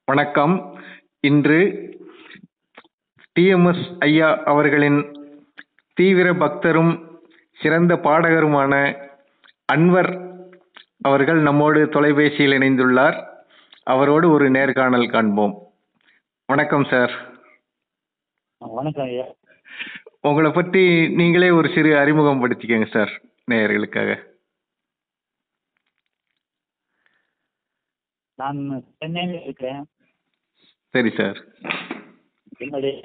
வணக்கம். இன்று டிஎம்எஸ் ஐயா அவர்களின் தீவிர பக்தரும் சிறந்த பாடகருமான அன்வர் அவர்கள் நம்மோடு தொலைபேசியில் இணைந்துள்ளார். அவரோடு ஒரு நேர்காணல் காண்போம். வணக்கம் சார். வணக்கம் ஐயா. உங்களை பற்றி நீங்களே ஒரு சிறு அறிமுகம் படுத்திக்கங்க சார் நேயர்களுக்காக. நான் சென்னையில் இருக்கிறேன். சரி சார். என்னுடைய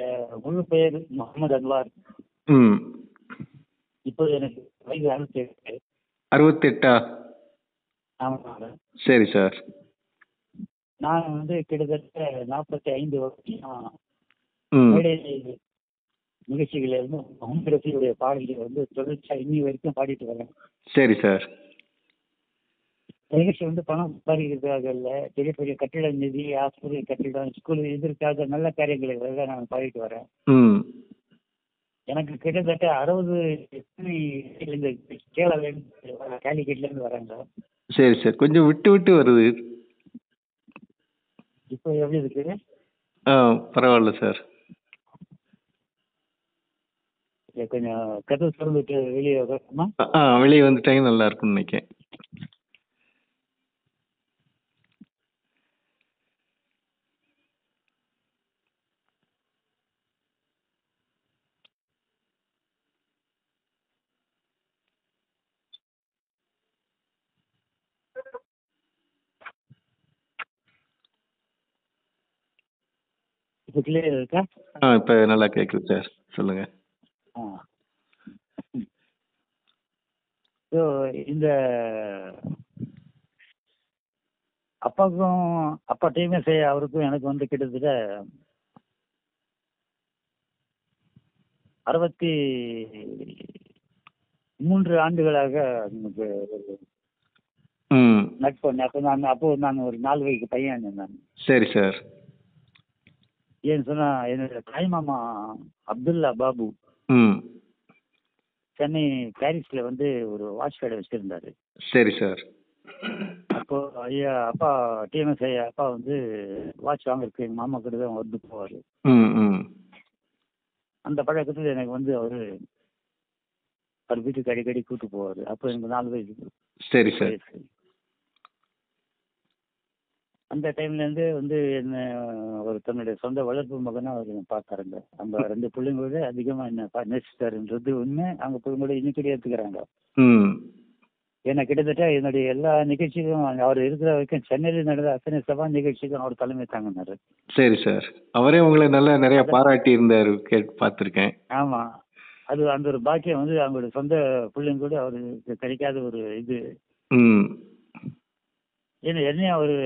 முழு பெயர் முகமது அன்வார். இப்போது எனக்கு வயது 68. 68? ஆமாங்க. சரி சார். நான் கிட்டத்தட்ட 45 வருஷம் மேடை நிகழ்ச்சிகள் இருந்து முகமது ரஃபியுடைய பாடல்களை தொடர்ச்சியா இன்னி வரைக்கும் பாடிட்டு வரேன். சரி சார். நிகழ்ச்சி பணம் சம்பாதிக்கிறதுக்காக இல்லை, பெரிய பெரிய கட்டிட நிதி, ஆஸ்பத்திரி கட்டிடம், ஸ்கூல் இதற்காக நல்ல காரியங்களுக்காக நான் பாடிட்டு வரேன். எனக்கு கிட்டத்தட்ட 60 இந்த கேலிக்கட்ல இருந்து வராங்க. சரி சார். கொஞ்சம் விட்டு விட்டு வருது. இப்போ எப்படி இருக்கு? பரவாயில்ல சார். கொஞ்சம் கதவு திறந்துட்டு வெளியே வரணுமா? வெளியே வந்துட்டாங்க நல்லா இருக்கும்னு நினைக்கிறேன். இப்போ கிளியர் இருக்கா? இப்போ நல்லா கேட்குது சார். சொல்லுங்க. இந்த அப்பா டிஎம்எஸ் அவருக்கும் எனக்கு கிட்டத்தட்ட 63 ஆண்டுகளாக நமக்கு நட்பு. அப்போ நான் ஒரு 4 வயசு பையன் நான். சரி சார். ஏன்னு சொன்னா என்னோட தாய்மாமா அப்துல்லா பாபு சென்னை பாரிஸ்ல ஒரு வாட்ச் கடை வச்சிருந்தாரு. சரி சார். அப்போ ஐயா அப்பா டிஎம்எஸ் ஐயா அப்பா வாட்ச் வாங்குறதுக்கு எங்க மாமா கிட்ட தான் வந்து போவாரு. அந்த பழக்கத்துல எனக்கு அவர் வீட்டுக்கு அடிக்கடி கூட்டு போவாரு. அப்போ எனக்கு 4 வயசு. சரி சார். அந்த டைம்ல இருந்து என்ன தன்னுடைய சொந்த வளர்ப்பு மகனா அவர் பார்த்தாருங்க. அந்த 2 பிள்ளைங்களோட அதிகமா என்ன நேசித்தாருன்றது உண்மை. அவங்க பிள்ளைங்களோட இன்னைக்கு ஏத்துக்கிறாங்க. ஏன்னா கிட்டத்தட்ட என்னுடைய எல்லா நிகழ்ச்சிக்கும் அவர் இருக்கிற வரைக்கும் சென்னையில நடந்த அத்தனை சபா நிகழ்ச்சிக்கும் அவர் தலைமை தாங்கினாரு. சரி சார். அவரே உங்களை நிறைய பாராட்டி இருந்தாரு, பார்த்திருக்கேன். ஆமா. அது அந்த ஒரு பாக்கியம் அவங்களுடைய சொந்த பிள்ளைங்க கூட அவருக்கு கிடைக்காத ஒரு இது. ஏன்னா என்னையும் அவரு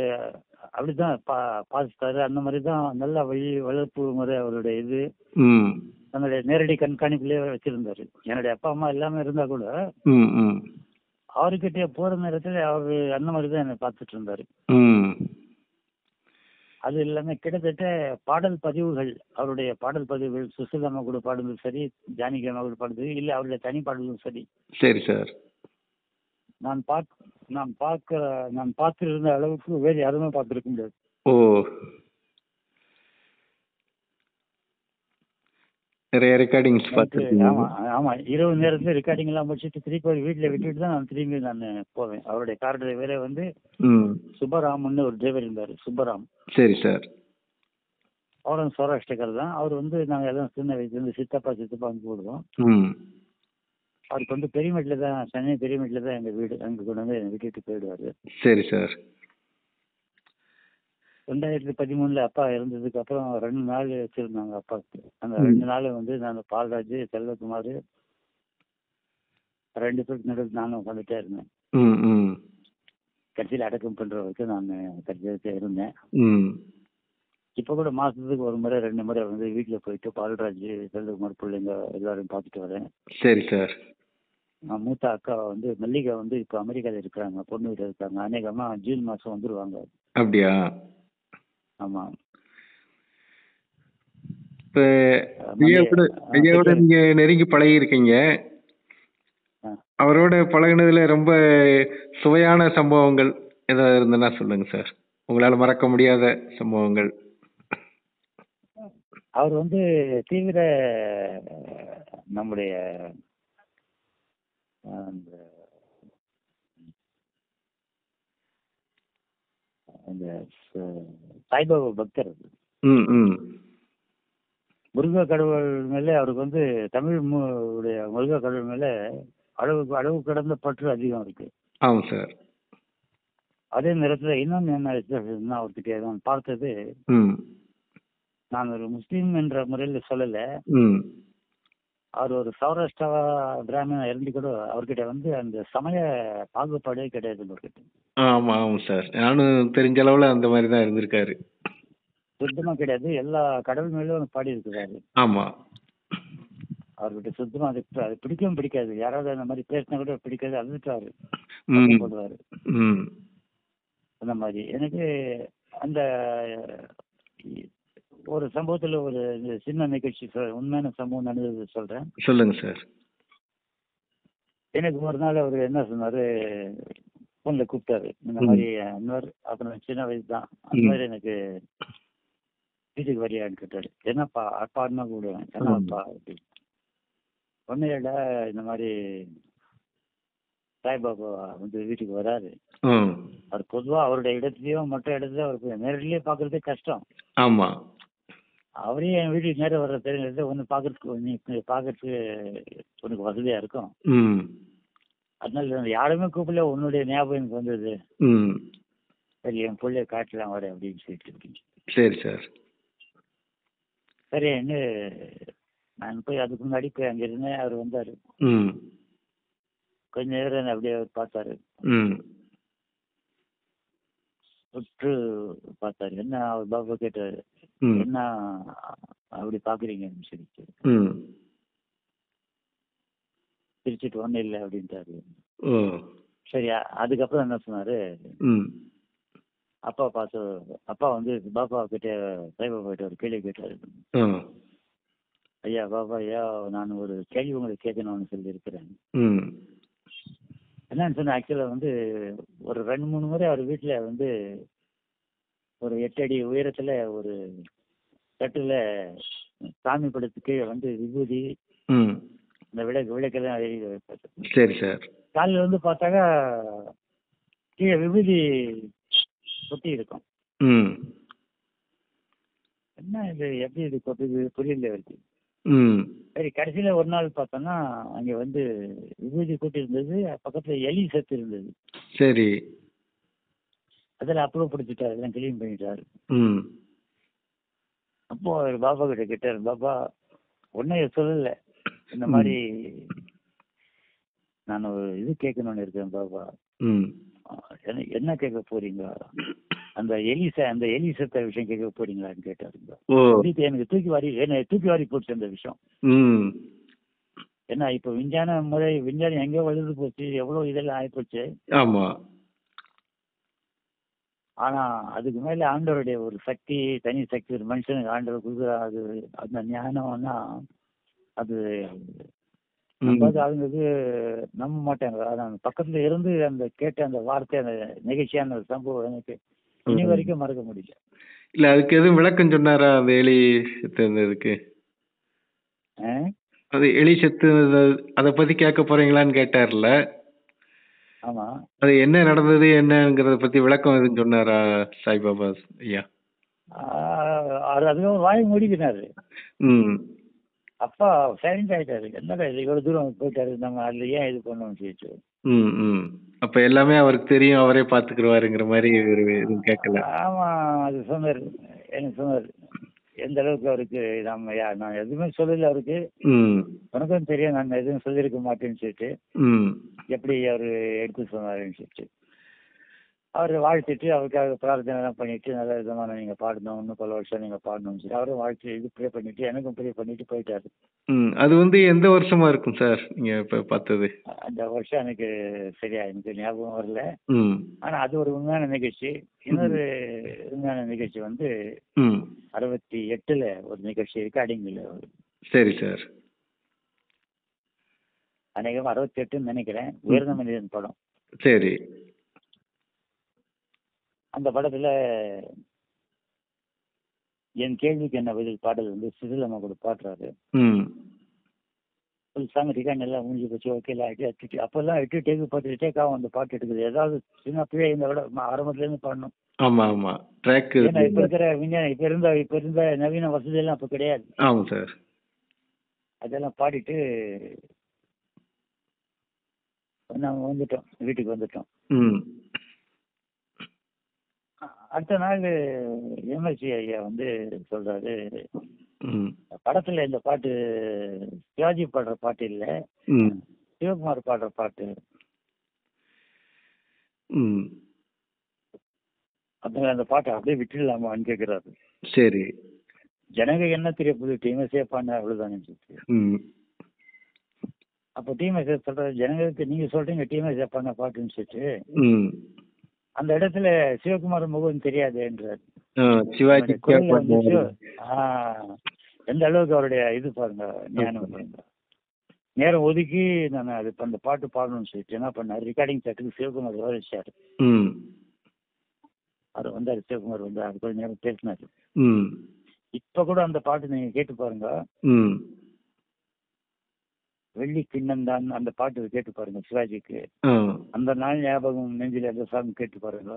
அப்படிதான் பாதித்தாரு. அந்த மாதிரிதான் நல்ல வளர்ப்பு முறை அவருடைய இது. தன்னுடைய நேரடி கண்காணிப்புலயே வச்சிருந்தாரு. என்னுடைய அப்பா அம்மா எல்லாமே இருந்தா கூட அவர்கிட்ட போற நேரத்துல அவரு அந்த மாதிரிதான் என்னை பார்த்துட்டு இருந்தாரு. அது எல்லாமே கிட்டத்தட்ட பாடல் பதிவுகள், அவருடைய பாடல் பதிவுகள் சுசிலாமா கூட பாடுறதும் சரி, ஜானகி அம்மா கூட பாடுறது இல்ல, அவருடைய தனி பாடலும் சரி. சரி சார். நான் பார்த்திருந்த அளவுக்கு வேறு யாருமே பார்த்திருக்க முடியாது. நிறைய ரெக்கார்டிங்ஸ் பார்த்திருக்கீங்க? ஆமா. இரவு நேரத்துல ரெக்கார்டிங் எல்லாம் முடிச்சுட்டு திருப்பி வீட்டுல விட்டுட்டு தான் நான் திரும்பி போவேன். அவருடைய கார் டிரைவரே சுப்பராமன் ஒரு டிரைவர் இருந்தாரு. சுப்பராம். சரி சார். அவரும் சௌராஷ்டிரக்காரர் தான். அவர் நாங்க எல்லாம் சின்ன வயசுல சித்தப்பான்னு போடுவோம். அவருக்கு பெரியமேட்ல தான், சென்னை பெரியமேட்ல தான் எங்க வீடு. அங்க கொண்டு விட்டுட்டு போயிடுவாரு. சரி சார். 2013 அப்பா இறந்ததுக்கு அப்புறம் 2 நாள் வச்சிருந்தாங்க அப்பாவுக்கு. அந்த 2 நாள் நான் பால்ராஜ், செல்வகுமார் 2 பேருக்கு நடுவில் நானும் உட்காந்துட்டே இருந்தேன். கட்சியில் அடக்கம் பண்றவருக்கு நான் கட்சியில இருந்தேன். இப்ப கூட மாசத்துக்கு 1 முறை 2 முறை வீட்டுல போயிட்டு பால்ராஜ், செல்வகுமார் பிள்ளைங்க எல்லாரும் பார்த்துட்டு வரேன். சரி சார். மூத்த அக்கா மல்லிகா இப்ப அமெரிக்கால இருக்கிறாங்க, பொண்ணு வீட்டுல இருக்காங்க. அநேகமா ஜூன் மாசம் வந்துருவாங்க. அப்படியா? ஆமா. இப்ப ஐயாவோட நீங்க நெருங்கி பழகி இருக்கீங்க. அவரோட பழகினதுல ரொம்ப சுவையான சம்பவங்கள் ஏதாவது இருந்ததுன்னா சொல்லுங்க சார். உங்களால மறக்க முடியாத சம்பவங்கள். அவர் வந்து தீவிர நம்முடைய அந்த அந்த சாய்பாபா பக்தர். ம், ம். முருக கடவுள் மேலே அவருக்கு வந்து தமிழ் உடைய முருக கடவுள் மேலே அளவு கடந்த பற்று அதிகம் இருக்கு. ஆமாம் சார். அதே நேரத்தில் இன்னொன்று என்ன வித்தியாசம்னா, அவர்கிட்ட நான் பார்த்தது, ம், நான் ஒரு முஸ்லீம் என்ற முறையில் சொல்லலை, ம். அவர் ஒரு சௌராஷ்டிரா பிராமணன் இருந்து கூட அவர்கிட்ட வந்து அந்த சமய பாகுபாடே கிடையாது அவர்கிட்ட. ஆமா, ஆமாம் சார். நானும் தெரிஞ்ச அளவுல அந்த மாதிரி தான் இருந்திருக்காரு. சுத்தமா கிடையாது. எல்லா கடவுள் மேலும் பாடி இருக்கிறாரு. ஆமா. அவர்கிட்ட சுத்தமா அது பிடிக்கவும் பிடிக்காது. யாராவது அந்த மாதிரி பேசினா கூட பிடிக்காது, அழுதுட்டாரு, ம், போடுவாரு. ம். அந்த மாதிரி எனக்கு அந்த ஒரு சம்பவத்துல ஒரு சின்ன நிகழ்ச்சி உண்மையான சம்பவம் நடந்தது சொல்றேன். சொல்லுங்க சார். எனக்கு ஒரு நாள் அவர் என்ன சொன்னாரு, போன்ல கூப்பிட்டாரு. இந்த மாதிரி இன்னொரு அப்புறம் சின்ன வயசு தான், அந்த மாதிரி எனக்கு வீட்டுக்கு வரியான்னு கேட்டாரு. என்னப்பா அப்பான்னா கூப்பிடுவேன். என்னப்பா அப்படி ஒன்றும் இல்லைடா, இந்த மாதிரி சாய்பாபா வந்து வீட்டுக்கு வராரு. அவர் பொதுவாக அவருடைய இடத்துலயும் மற்ற இடத்துல அவருக்கு நேரடியே பார்க்கறதே கஷ்டம். ஆமா. அவரே என் வீட்டுக்கு நேரம் வர்ற தெரிஞ்சது ஒன்று பார்க்கறதுக்கு உனக்கு வசதியா இருக்கும். அதனால யாருமே கூப்பிடல, உன்னுடைய ஞாபகம் எனக்கு வந்தது. சரி என் பிள்ளைய காட்டலாம் வர அப்படின்னு சொல்லிட்டு. சரி சார். சரின்னு நான் போய் அதுக்கு முன்னாடி போய் அங்க இருந்தேன். அவர் வந்தாரு. கொஞ்ச நேரம் அப்படியே பார்த்தாரு. உற்று பார்த்தாரு. என்ன அவர் பாபா கேட்டாரு, என்ன அப்படி பாக்குறீங்கன்னு சொல்லிட்டு. பிரிச்சுட்டு ஒன்றும் இல்லை அப்படின்ட்டாரு. சரி அதுக்கப்புறம் என்ன சொன்னாரு, அப்பா வந்து பாபா கிட்ட சாய்பாபா கிட்ட ஒரு கேள்வி கேட்டாரு. ஐயா பாபா, ஐயா நான் ஒரு கேள்வி உங்களுக்கு கேட்கணும்னு சொல்லி இருக்கிறேன். என்னன்னு சொன்ன, ஆக்சுவலா வந்து ஒரு 2-3 முறை அவர் வீட்டுல வந்து ஒரு 8 அடி உயரத்துல ஒரு தட்டுல சாமி படத்துக்கு வந்து விபூதி இந்த விளக்கெல்லாம் எழுதி வைப்பாரு. சரி சார். காலையில வந்து பார்த்தாக்கா கீழே விபூதி கொட்டி இருக்கும். என்ன இது, எப்படி இது கொட்டுது புரியல இருக்கு. சரி கடைசியில ஒரு நாள் பார்த்தோம்னா அங்க வந்து விபூதி கொட்டி இருந்தது, பக்கத்துல எலி செத்து இருந்தது. சரி. அதில் அப்புறப்படுத்திட்டாரு, அதெல்லாம் கிளீன் பண்ணிட்டாரு. அப்போ அவர் பாபா கிட்ட கேட்டாரு, பாபா ஒன்னும் சொல்லல, இந்த மாதிரி நான் ஒரு இது கேட்கணும்னு இருக்கேன் பாபா. என்ன கேட்க போறீங்க, அந்த எலி செத்த விஷயம் கேட்க போறீங்களான்னு கேட்டாருங்க. எனக்கு தூக்கி வாரி போச்சு அந்த விஷயம். ஏன்னா இப்ப விஞ்ஞானம் எங்கேயோ வளர்ந்து போச்சு, எவ்வளவு இதெல்லாம் ஆயிப்போச்சு. ஆமா. ஆனா அதுக்கு மேல ஆண்டவருடைய ஒரு சக்தி, தனி சக்தி ஒரு மனுஷனுக்கு ஆண்டவர் கொடுக்குறாரு. அந்த ஞானம்னா அது ஆளுங்களுக்கு நம்ப மாட்டாங்க. அதான் பக்கத்துல இருந்து அந்த கேட்ட அந்த வார்த்தை, அந்த நிகழ்ச்சியான சம்பவம் எனக்கு இனி வரைக்கும் மறக்க முடியல. இல்ல அதுக்கு எதுவும் விளக்கம் சொன்னாரா, அந்த எலி செத்துறதுக்கு? அது எலி செத்து அத பத்தி கேட்க போறீங்களான்னு கேட்டார்ல. ஆமா. அது என்ன நடந்தது என்னங்கறத பத்தி விளக்கம் எதுவும் சொன்னாரா சாய்பாபா ஐயா? அதுவும் வாய் மூடிக்கினாரு. அப்பா சைலண்ட் ஆயிட்டாரு. என்னடா இது இவ்வளவு தூரம் போயிட்டாரு, நம்ம அதுல ஏன் இது பண்ணணும்னு சொல்லிட்டு. அப்ப எல்லாமே அவருக்கு தெரியும், அவரே பாத்துக்கிடுவாருங்கிற மாதிரி எதுவும் கேட்கல. ஆமா, அது சொன்னாரு, எனக்கு சொன்னாரு. எந்த அளவுக்கு அவருக்கு நான் எதுவுமே சொல்லல அவருக்கு. உனக்கும் தெரியும் நான் எதுவும் சொல்லியிருக்க மாட்டேன்னு சொல்லிட்டு எப்படி அவரு எடுத்து சொன்னாருன்னு சொல்லிட்டு அவரு வாழ்த்திட்டு அவருக்காக பிரார்த்தனை எல்லாம் பண்ணிட்டு நல்ல விதமான நீங்க பாடணும், இன்னும் பல வருஷம் நீங்க பாடணும்னு சொல்லி அவரும் வாழ்த்து இது ப்ரே பண்ணிட்டு எனக்கும் ப்ரே பண்ணிட்டு போயிட்டாரு. அது வந்து எந்த வருஷமா இருக்கும் சார் நீங்க இப்ப பார்த்தது? அந்த வருஷம் எனக்கு சரியா எனக்கு ஞாபகம் வரல. ஆனா அது ஒரு உண்மையான நிகழ்ச்சி. இன்னொரு உண்மையான நிகழ்ச்சி வந்து 68ல ஒரு நிகழ்ச்சி ரெக்கார்டிங்ல. சரி சார். அநேகம் 68ன்னு நினைக்கிறேன். உயர்ந்த மனிதன் படம். சரி. அந்த படத்துல என் கேள்விக்கு என்ன பதில் பாடல் வந்து சுசிலம்மா கூட பாடுறாரு. ம் ஃபுல் சாங் ரிகார்ட் எல்லாம் முடிஞ்சு போச்சு. ஓகேல அப்பெல்லாம் 8 டேக்கு 10 டேக் ஆகும் அந்த பாட்டு எடுக்குது. ஏதாவது சின்ன பிழை இந்த விட ஆரம்பத்துல இருந்து பாடணும். ஆமா ஆமா ட்ராக் ஏன்னா இப்ப இருக்கிற விஞ்ஞானம் இப்ப இருந்த நவீன வசதி எல்லாம் அப்ப கிடையாது. ஆமாம் சார். அதெல்லாம் பாடிட்டு நாங்க வந்துட்டோம், வீட்டுக்கு வந்துட்டோம். ம் அடுத்த நாள் எம்எஸ்சி ஐயா வந்து சொல்றாரு, ம் படத்துல இந்த பாட்டு சிவாஜி பாடுற பாட்டு இல்ல, ம் சிவகுமார் பாடுற பாட்டு. ம் அந்த பாட்டை அப்படியே விட்டுடலாமான்னு கேட்கிறாரு. சரி. ஜனங்க என்ன தெரிய போகுது, டிஎம்எஸ்ஏ பாடின அவ்வளவுதான். ம் அப்போ டிஎம்எஸ்ஏ சொல்றாரு, ஜனங்களுக்கு நீங்க சொல்றீங்க டிஎம்எஸ்ஏ பாடின பாட்டுன்னு சொல்லிட்டு ம் அந்த இடத்துல சிவகுமார் முகம் தெரியாதுன்றார். சிவாஜி குரல்ல வந்து எந்த அளவுக்கு அவருடைய இது பாருங்க, ஞானம் பாருங்க. நேரம் ஒதுக்கி நான் அது அந்த பாட்டு பாடணும்னு சொல்லிட்டு என்ன பண்ணார், ரெக்கார்டிங் செட்டுக்கு சிவகுமார் விவரிச்சாரு. அவர் வந்தாரு, சிவகுமார் வந்து அது கொஞ்ச நேரம் பேசினாரு. இப்ப கூட அந்த பாட்டு நீங்க கேட்டு பாருங்க, வெள்ளி கிண்ணம் தான் அந்த பாட்டு கேட்டு பாருங்க. சிவாஜிக்கு அந்த நாள் ஞாபகம் நெஞ்சில் அந்த சாங் கேட்டு பாருங்க.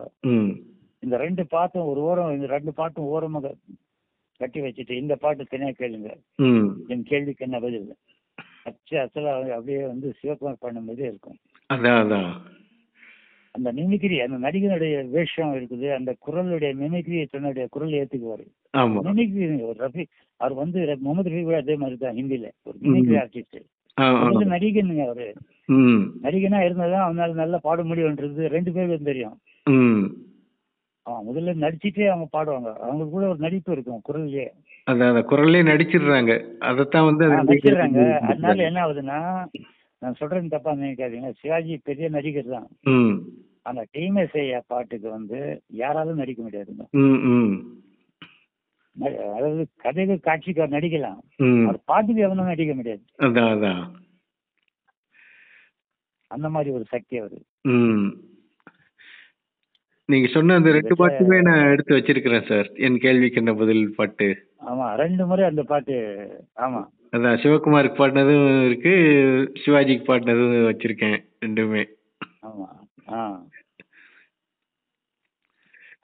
இந்த ரெண்டு பாட்டும் ஒரு ஓரம், இந்த ரெண்டு பாட்டும் ஓரமா கட்டி வச்சுட்டு இந்த பாட்டு தனியா கேளுங்க. என் கேள்விக்கு என்ன பதில் அசலா அப்படியே வந்து சிவகுமார் பண்ணும்போதே இருக்கும். அந்த மிமிக்ரி, அந்த நடிகனுடைய வேஷம் இருக்குது, அந்த குரலுடைய மிமிக்ரி, தன்னுடைய குரல் ஏத்துக்குவாரு. மிமிக்ரி ரஃபி அவர் வந்து முகமது ரஃபி கூட அதே மாதிரி தான், ஹிந்தியில ஒரு மிமிக்ரி ஆர்டிஸ்ட். நடிகனுங்க அவரு. நடிகனா இருந்ததான் அவனால நல்லா பாட முடியும்ன்றது ரெண்டு பேருக்கும் தெரியும். முதல்ல நடிச்சுட்டே அவங்க பாடுவாங்க, அவங்க கூட ஒரு நடிப்பு இருக்கும் குரல்லே. குரல்லே நடிச்சிடுறாங்க, அதைத்தான் வந்து நடிச்சிடுறாங்க. அதனால என்ன ஆகுதுன்னா, நான் சொல்றேன் தப்பா நினைக்காதீங்க, சிவாஜி பெரிய நடிகர் தான். ஆனா டிஎம்எஸ் ஐயா பாட்டுக்கு வந்து யாராலும் நடிக்க முடியாதுங்க. அதாவது கதைக்கு காட்சிக்கு நடிக்கலாம், அவர் பாட்டுக்கு எவனும் நடிக்க முடியாது. அந்த மாதிரி ஒரு சக்தி அவரு. நீங்க சொன்ன அந்த ரெண்டு பாட்டுமே நான் எடுத்து வச்சிருக்கிறேன் சார், என் கேள்விக்கு என்ன பதில் பாட்டு. ஆமா, 2 முறை அந்த பாட்டு. ஆமா, அதான் சிவகுமாருக்கு பாடினதும் இருக்கு, சிவாஜிக்கு பாடினதும் வச்சிருக்கேன், ரெண்டுமே. ஆமா.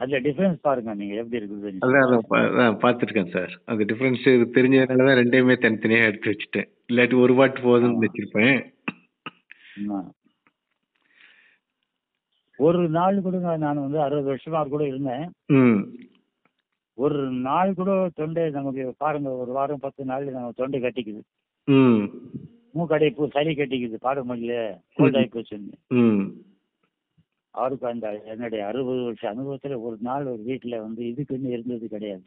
அதுல டிஃபரன்ஸ் பாருங்க நீங்க எப்படி இருக்குது. அதான் பாத்துருக்கேன் சார், அந்த டிஃபரன்ஸ் தெரிஞ்சதுனாலதான் ரெண்டையுமே தனித்தனியா எடுத்து வச்சுட்டேன். இல்லாட்டி ஒரு பாட்டு போதும்னு வச்சிருப்பேன். ஒரு நாள் கூட நான் வந்து 60 வருஷமா கூட இருந்தேன். ஒரு நாள் கூட தொண்டை நமக்கு பாருங்க, ஒரு வாரம் 10 நாள் நம்ம தொண்டை கட்டிக்குது, மூக்கடைப்பு, சளி கட்டிக்குது, பாட முடியல, கோல்ட் ஆகி போச்சுன்னு. அவருக்கு அந்த என்னுடைய 60 வருஷ அனுபவத்துல ஒரு நாள் ஒரு வீட்டுல வந்து இதுக்குன்னு இருந்தது கிடையாது,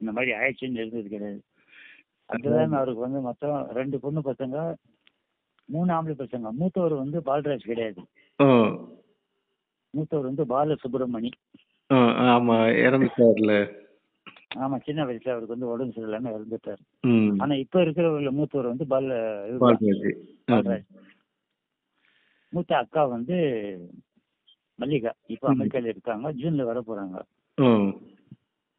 இந்த மாதிரி ஆயிடுச்சுன்னு இருந்தது கிடையாது. அதுதான் அவருக்கு வந்து மொத்தம் 2 பொண்ணு பசங்க, 3 ஆம்பளை பசங்க. மூத்தவர் வந்து பால்ராஜ் கிடையாது, மூத்தவர் வந்து பால சுப்பிரமணி. ஆமா, இறந்துட்டார்ல. ஆமா, சின்ன வயசுல அவருக்கு வந்து உடம்பு சரியில்லாம இறந்துட்டாரு. ஆனா இப்ப இருக்கிற மூத்தவர் வந்து பால்ராஜ். மூத்த அக்கா வந்து மல்லிகா, இப்ப அமெரிக்கால இருக்காங்க, ஜூன்ல வர போறாங்க.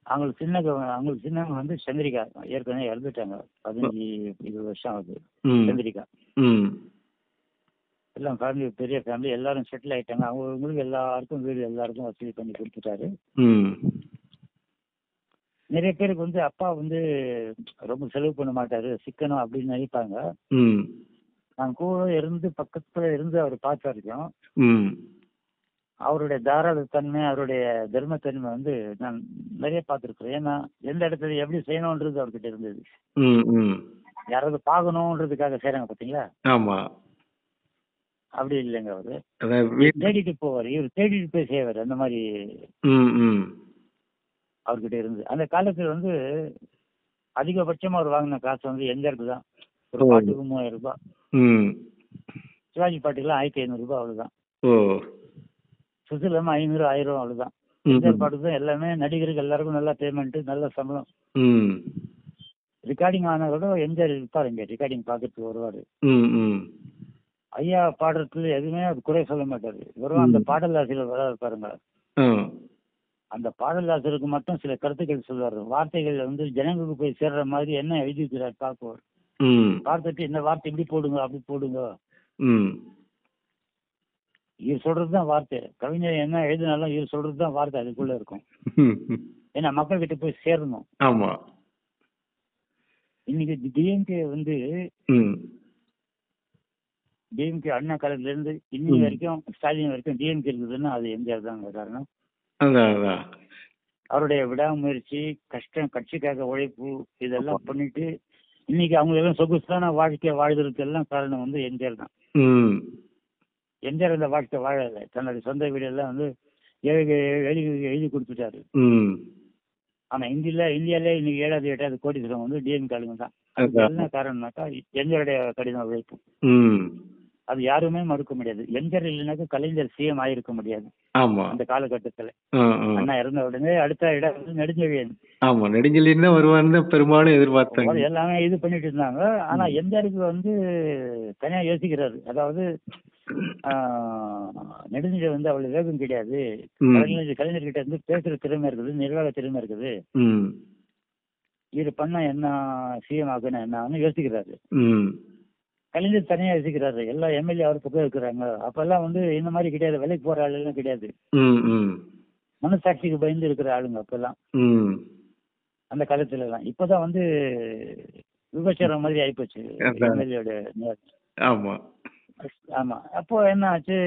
அவங்களுக்கு சின்னவங்க வந்து சந்திரிகா, ஏற்கனவே இறந்துட்டாங்க, 15-20 வருஷம் ஆகுது. சந்திரிகா எல்லாம் ஃபேமிலி, பெரிய ஃபேமிலி, எல்லாரும் செட்டில் ஆயிட்டாங்க. அவங்களுக்கு எல்லாருக்கும் வீடு, எல்லாருக்கும் வசதி பண்ணி கொடுத்துட்டாரு. நிறைய பேருக்கு வந்து அப்பா வந்து ரொம்ப செலவு பண்ண மாட்டாரு, சிக்கனம் அப்படின்னு நினைப்பாங்க. நான் கூட இருந்து பக்கத்துல இருந்து அவர் பார்த்த வரைக்கும் அவருடைய தாராளத்தன்மை, அவருடைய தர்மத்தன்மை வந்து நான் நிறைய பார்த்துருக்கேன். ஏன்னா எந்த இடத்துல எப்படி செய்யணும்ன்றது அவர்கிட்ட இருந்தது. யாராவது பார்க்கணுன்றதுக்காக செய்யறாங்க பாத்தீங்களா, அப்படி இல்லைங்க. அவரு தேடிட்டு போவார், இவர் தேடிட்டு போய் செய்வார். அந்த மாதிரி அவர்கிட்ட இருந்து அந்த காலத்துல வந்து அதிகபட்சமா அவர் வாங்கின காசு வந்து எங்க இருக்குதான், ஒரு பாட்டுக்கு 3000 ரூபாய். சிவாஜி பாட்டுக்கெல்லாம் 1500 ரூபாய், அவ்வளவுதான். சுசிலமா 500, 1000 அவ்வளவுதான். எம்ஜிஆர் பாட்டுக்கு தான் எல்லாமே. நடிகருக்கு எல்லாருக்கும் நல்ல பேமெண்ட், நல்ல சம்பளம். ரெக்கார்டிங் ஆனா கூட எம்ஜிஆர் இருப்பாரு இங்க, ரெக்கார்டிங் பாக்கிறதுக்கு வருவாரு. ஐயா பாடுறதுல எதுவுமே அது குறை சொல்ல மாட்டாரு. வெறும் அந்த பாடல் ஆசிரியர் வராது பாருங்க. அந்த பாடல் ஆசிரியருக்கு மட்டும் சில கருத்துக்கள் சொல்லுவாரு. வார்த்தைகள் வந்து ஜனங்களுக்கு போய் சேர்ற மாதிரி என்ன எழுதிக்கிறார் பார்க்குவார். பார்த்துட்டு இந்த வார்த்தை இப்படி போடுங்க அப்படி போடுங்க. இது சொல்றதுதான் வார்த்தை. கவிஞர் என்ன எழுதினாலும் இது சொல்றதுதான் வார்த்தை அதுக்குள்ள இருக்கும். ஏன்னா மக்கள் கிட்ட போய் சேரணும். ஆமா. இன்னைக்கு டிஎம்கே வந்து டிஎம்கே அண்ணா காலத்துல இருந்து இன்னி வரைக்கும் ஸ்டாலின் வரைக்கும் டிஎம்கே இருக்குதுன்னா அது எம்ஜிஆர் தாங்க காரணம். அவருடைய விடாமுயற்சி, கஷ்டம், கட்சிக்காக உழைப்பு இதெல்லாம் பண்ணிட்டு இன்னைக்கு அவங்க எல்லாம் சொகுசான வாழ்க்கை வாழ்றதுக்கு எல்லாம் காரணம் வந்து எம்ஜிஆர் தான். எம்ஜிஆர் அந்த வாழ்க்கை வாழலை. தன்னுடைய சொந்த வீடெல்லாம் வந்து எழுதி கொடுத்துட்டாரு. ஆனா இந்தியாவிலே இன்னைக்கு 7வது 8வது கோடீஸ்வரம் வந்து டிஎம்கே ஆளுங்க தான். என்ன காரணம்னாக்கா எம்ஜிஆருடைய கடின உழைப்பு. அது யாருமே மறுக்க முடியாது. எம்ஜிஆர் இல்லைனாக்க கலைஞர் சிஎம் ஆயிருக்க முடியாது அந்த காலகட்டத்துல. அண்ணா இறந்த உடனே அடுத்த இடம் வந்து நெடுஞ்செழியன். ஆமா, நெடுஞ்செழியன் தான் வருவான்னு பெரும்பாலும் எதிர்பார்த்தாங்க. எல்லாமே இது பண்ணிட்டு இருந்தாங்க. ஆனா எம்ஜிஆருக்கு வந்து தனியா யோசிக்கிறாரு. அதாவது நெடுஞ்செழியன் வந்து அவ்வளவு வேகம் கிடையாது. கலைஞர்கிட்ட இருந்து பேசுற திறமை இருக்குது, நிர்வாக திறமை இருக்குது. இது பண்ணா என்ன சிஎம் ஆகுன்னு என்னன்னு யோசிக்கிறாரு. கலைஞர் தனியா யோசிக்கிறாரு. எல்லா எம்எல்ஏ அவர் பக்கம் இருக்கிறாங்க. அப்பெல்லாம் வந்து இந்த மாதிரி கிடையாது. வேலைக்கு போற ஆளுலாம் கிடையாது. மனசாட்சிக்கு பயந்து இருக்கிற ஆளுங்க அப்பெல்லாம் அந்த காலத்துல எல்லாம். இப்பதான் வந்து விபச்சாரம் மாதிரி ஆயிப்போச்சு எம்எல்ஏட. ஆமா. அப்போ என்ன ஆச்சு,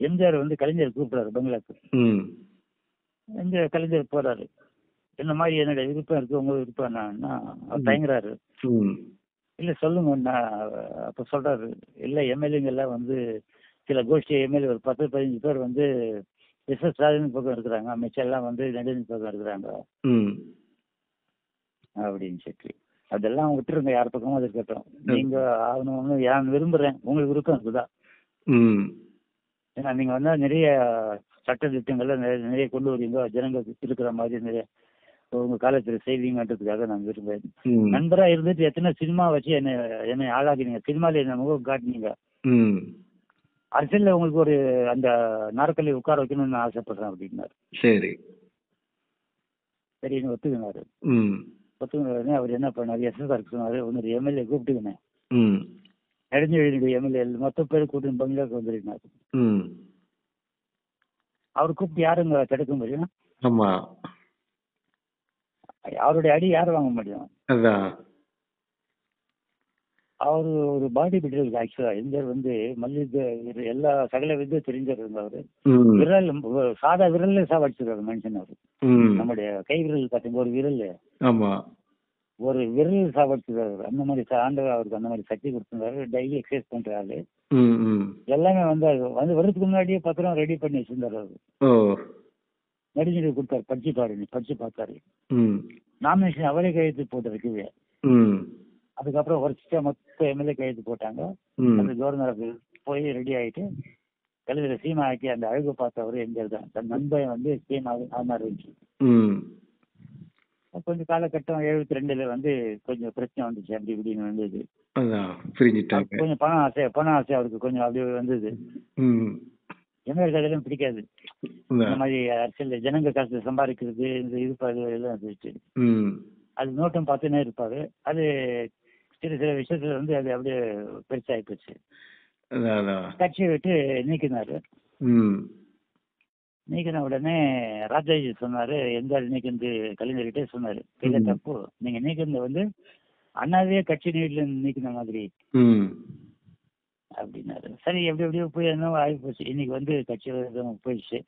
எம்ஜிஆர் வந்து கலைஞர் கூப்பிடுறாரு பங்களாக்கு. கலைஞர் போறாரு. இந்த மாதிரி என்னோட விருப்பம் இருக்கு, உங்க விருப்பம் என்னன்னா அவர் தயங்குறாரு. இல்ல சொல்லுங்க. அப்ப சொல்றாரு, இல்ல எம்எல்ஏங்க எல்லாம் வந்து சில கோஷ்டி எம்எல்ஏ ஒரு 10-15 பேர் வந்து ஸ்டாலின் பக்கம் இருக்கிறாங்க, மிச்சம் எல்லாம் வந்து நெடுஞ்செழியன் பக்கம் இருக்கிறாங்க அப்படின்னு சொல்லி. அதெல்லாம் விட்டுருங்க, யார் பக்கமும் அது இருக்கட்டும். நீங்க ஆகணும்னு நான் விரும்புறேன், உங்களுக்கு விருப்பம் இருக்குதா? ஏன்னா நீங்க வந்து நிறைய சட்ட திட்டங்கள்ல நிறைய கொண்டு வரீங்க, ஜனங்களுக்கு இருக்கிற மாதிரி நிறைய உங்க காலத்துல செய்வீங்கன்றதுக்காக நான் விரும்புறேன். நண்பரா இருந்துட்டு எத்தனை சினிமா வச்சு என்னை ஆளாகினீங்க, சினிமால என்ன முகம் காட்டினீங்க, அரசியல்ல உங்களுக்கு ஒரு அந்த நாற்காலி உட்கார வைக்கணும்னு ஆசைப்படுறேன் அப்படின்னாரு. சரின்னு ஒத்துக்கினாரு. ஒத்துக்கின அவர் என்ன பண்ணாரு, எஸ்எஸ்ஆர் சொன்னாரு, ஒன்னு எம்எல்ஏ கூப்பிட்டுக்கினேன். நெடுஞ்செழியனுடைய எம்எல்ஏ மொத்த பேர் கூட்டின்னு பங்களாக்கு வந்துருக்காரு. அவர் கூப்பிட்டு யாருங்க தடுக்க முடியும்? அவருடைய அடி யாரும் வாங்க முடியும்? அவரு ஒரு பாடி பில்டர். ஆக்சுவலா எம்ஜிஆர் வந்து மல்யுத்த எல்லா சகல வித்தியும் தெரிஞ்சிருந்த அவரு. விரல் சாதா விரல்ல சாவடிச்சிருக்காரு மனுஷன். அவரு நம்முடைய கை விரல் பார்த்தீங்க, ஒரு விரல் சாவடிச்சிருக்காரு. அந்த மாதிரி ஆண்டவர் அவருக்கு அந்த மாதிரி சக்தி கொடுத்துருந்தாரு. டெய்லி எக்ஸசைஸ் பண்றாரு. எல்லாமே வந்து வருடத்துக்கு முன்னாடியே பத்திரம் ரெடி பண்ணி வச்சிருந்தாரு. அவரு நெடுஞ்செழியன் கொடுத்தாரு, படிச்சு பாருங்க. படிச்சு பார்த்தாரு. நாமினேஷன் அவரே கையெழுத்து போட்டு இருக்குது. அதுக்கப்புறம் ஒரு மொத்த எம்எல்ஏ கையெழுத்து போட்டாங்க. அந்த கவர்னர் போய் ரெடி ஆயிட்டு கலைஞர் சீமா ஆக்கி அந்த அழகு பார்த்தவரு எம்ஜிஆர் தான். தன் நண்பன் வந்து சீமா இருந்துச்சு. கொஞ்சம் காலகட்டம் 72ல வந்து கொஞ்சம் பிரச்சனை வந்துச்சு. அப்படி இப்படின்னு வந்தது. கொஞ்சம் பண ஆசை அவருக்கு கொஞ்சம் அப்படி வந்தது. எம்எல்ஏ கதையெல்லாம் பிடிக்காது. இந்த மாதிரி அரசியல் ஜனங்க காசு சம்பாதிக்கிறது இந்த இது எல்லாம் இருந்துச்சு. அது நோட்டம் பார்த்துன்னே இருப்பாரு. அது சில விஷயத்துல வந்து அது அப்படியே பெருசாகி போச்சு. கட்சியை விட்டு நீக்கினாரு. நீக்கின உடனே ராஜாஜி சொன்னாரு, எம்ஜிஆர் நீக்கிந்து கலைஞர்கிட்டே சொன்னாரு, இது தப்பு, நீங்க நீக்கினது வந்து அண்ணாவே கட்சி நீக்கின மாதிரி அப்படின்னாரு. சரி, எப்படி எப்படியோ போய் என்ன ஆகி போச்சு. இன்னைக்கு வந்து கட்சி போயிடுச்சு.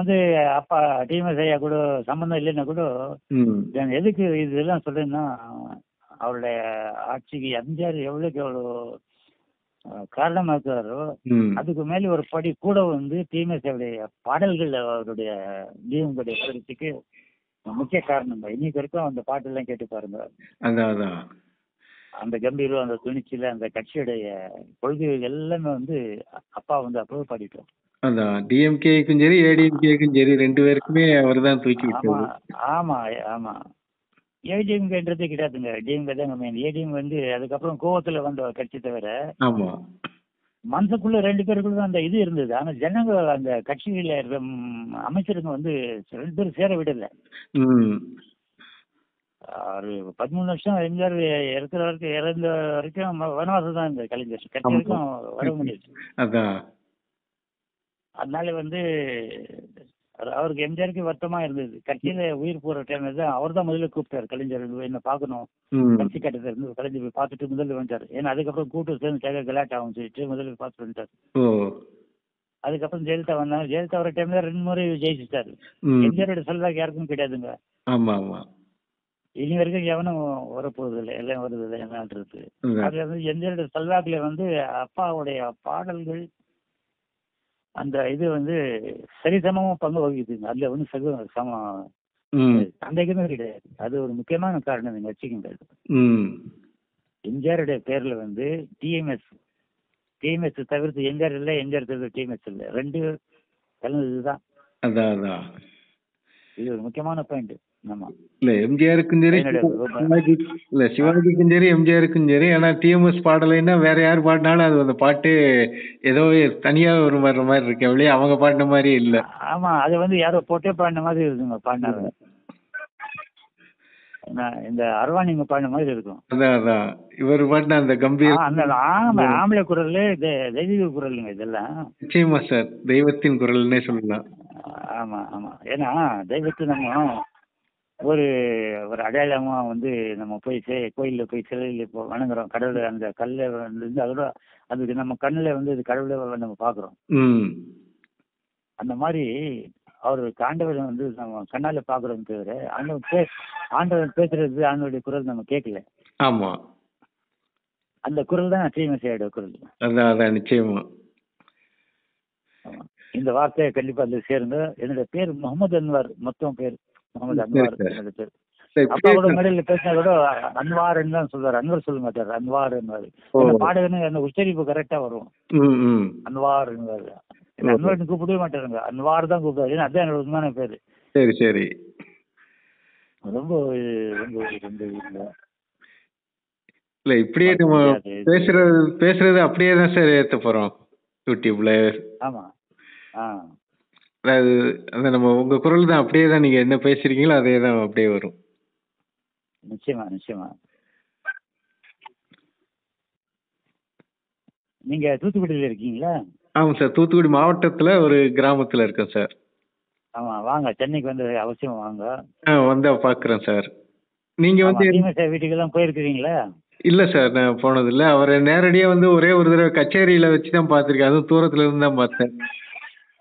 வந்து அப்பா டிஎம்எஸ் ஐயா கூட சம்பந்தம் இல்லைன்னா கூட எதுக்கு இதெல்லாம் சொல்றேன்னா, அவருடைய ஆட்சிக்கு எம்ஜிஆர் எவ்வளவுக்கு எவ்வளவு காரணமா இருக்கிறாரோ அதுக்கு மேல ஒரு படி கூட வந்து டிஎம்எஸ் பாடல்கள் அவருடைய டிஎம்கே வளர்ச்சிக்கு முக்கிய காரணம். இன்னைக்கு வரைக்கும் அந்த பாட்டு எல்லாம் கேட்டு பாருங்க. அந்த கம்பீரம், அந்த துணிச்சல, அந்த கட்சியுடைய கொள்கைகள் எல்லாமே வந்து அப்பா வந்து அப்பவே பாடிட்டோம். டிஎம்கேக்கும் சரி ஏடிஎம்கேக்கும் சரி 2 பேருக்குமே அவர் தான் தூக்கி விட்டாரு. ஆமா ஆமா. ஏடிஎம்கேன்றது கிடையாதுங்க. டிஎம்கே தாங்க மெயின். ஏடிஎம் வந்து அதுக்கப்புறம் கோவத்துல வந்த கட்சி தவிர ஆமா. மனசுக்குள்ள 2 பேருக்குள்ள தான் அந்த இது இருந்தது. ஆனா ஜனங்க அந்த கட்சியில இருக்கிற அமைச்சருங்க வந்து 2 பேரும் சேர விடல. ம். ஒரு 13 வருஷம் எம்ஜிஆர் இறந்த வரைக்கும் வனவாசம் தான் இந்த கலைஞர். கட்சி ஆமா. வரைக்கும் வர முடியாது. அதான். அதனால வந்து அவருக்கு எம்ஜிஆருக்கு வருத்தமா இருந்தது. கட்சியில உயிர் போற டைம்ல தான் அவர் தான் முதல்ல கூப்பிட்டாரு கலைஞர் என்ன பார்க்கணும். ம். கட்சி கட்டத்தை இருந்து கலைஞர் போய் பார்த்துட்டு முதல்ல வந்துட்டாரு. ஏன்னா அதுக்கப்புறம் கூட்டம் சேர்ந்து கேட்க கலாட் ஆகும் சொல்லிட்டு முதல்ல பார்த்துட்டு வந்துட்டாரு. ஓ. அதுக்கப்புறம் ஜெயலலிதா வந்தாங்க. ஜெயலலிதா வர டைம்ல 2 முறை ஜெயிச்சிட்டாரு. ம். எம்ஜிஆரோட செல்வாக்கு யாருக்கும் கிடையாதுங்க. ஆமா, ஆமா. இனி வரைக்கும் எவனும் வரப்போறது இல்லை. எல்லாம் வருது இல்லை என்னன்றது. அதான். அதுல வந்து எம்ஜிஆரோட செல்வாக்குல வந்து அப்பாவுடைய பாடல்கள் அந்த இது வந்து சரிசமமா பங்கு வகிக்குதுங்க. அதுல வந்து ம். சந்தேகமே கிடையாது. அது ஒரு முக்கியமான காரணம் நீங்க வச்சுக்கோங்க. ம். எம்ஜிஆருடைய பேர்ல வந்து டிஎம்எஸ் தவிர்த்து எம்ஜிஆர் இல்லை, எம்ஜிஆர் தவிர்த்து டிஎம்எஸ் இல்லை. 2 கலந்ததுதான். அதான், அதான். இது ஒரு முக்கியமான பாயிண்ட். ஆமா. இல்ல எம்ஜிஆருக்கும் சரி, என்னுடைய சிவாஜி இல்ல சிவாஜிக்கும் சரி, எம்ஜிஆருக்கும் சரி. ஆனா டிஎம்எஸ் பாடலைன்னா வேற யார் பாடினாலும் அது அந்த பாட்டு ஏதோ தனியா ஒரு வர்ற மாதிரி இருக்கு. அப்படியே அவங்க பாடின மாதிரி இல்ல. ஆமா, அது வந்து யாரோ போட்டே பாடின மாதிரி இருக்குங்க பாடினாங்க. இந்த அரவாணிங்க பாடின மாதிரி இருக்கும். அதான், அதான். இவர் பாடின அந்த கம்பீர அந்த ஆம்பளை குரல் தெய்வீக குரலுங்க இதெல்லாம். நிச்சயமா சார், தெய்வத்தின் குரல்னே சொல்லலாம். ஆமா ஆமா. ஏன்னா தெய்வத்தை நம்ம ஒரு ஒரு அடையாளமா வந்து நம்ம போய் கோயில்ல போய் சிலையில இப்போ வணங்குறோம். கடவுளை அந்த கல்லை வந்து அதோட அதுக்கு நம்ம கண்ணுல வந்து அது கடவுளை நம்ம பாக்குறோம். ம். அந்த மாதிரி அவர் ஆண்டவரை வந்து நம்ம கண்ணால பாக்குறோம் தவிர ஆண்டவன் பேசுறது ஆண்டவருடைய குரல் நம்ம கேட்கல. ஆமா. அந்த குரல் தான் டிஎம்எஸ்ஐயோட குரல். அதான், அதான். நிச்சயமா. ஆமா. இந்த வார்த்தையை கண்டிப்பா அதுல சேருங்க. என்னோட பேர் முகமது அன்வார். மொத்தம் பேர் முகமது அன்வார் என்னோட பேர். அப்பா கூட மேடையில் பேசினா கூட அன்வார்ன்னு தான் சொல்றாரு. அன்வர் சொல்ல மாட்டாரு, அன்வார் பாடகன்னு அந்த உச்சரிப்பு கரெக்டா வரும். அன்வார் அன்வர் கூப்பிடவே மாட்டாருங்க, அன்வார் தான் கூப்பிடுவாரு. ஏன்னா அதுதான் என்னோட உண்மையான பேரு. சரி சரி. ரொம்ப ரொம்ப ரொம்ப இல்ல இப்படியே நம்ம பேசுறது அப்படியே தான் சார் ஏத்த போறோம் யூடியூப்ல. ஆமா. அதாவது அந்த நம்ம உங்க குரல் தான் அப்படியே தான், நீங்க என்ன பேசுறீங்களோ அதே தான் அப்படியே வரும். நிச்சயமா நிச்சயமா. நீங்க தூத்துக்குடியில இருக்கீங்களா? ஆமாம் சார், தூத்துக்குடி மாவட்டத்துல ஒரு கிராமத்துல இருக்கேன் சார். ஆமா, வாங்க சென்னைக்கு வந்து அவசியம் வாங்க. வந்தா பாக்குறேன் சார். நீங்க வந்து வீட்டுக்கு எல்லாம் போயிருக்கிறீங்களா? இல்ல சார், நான் போனதில்லை. அவரை நேரடியா வந்து ஒரே ஒரு தடவை கச்சேரியில வச்சுதான் பாத்திருக்கேன். அதுவும் தூரத்துல இருந்து தான் பார்த்தேன்.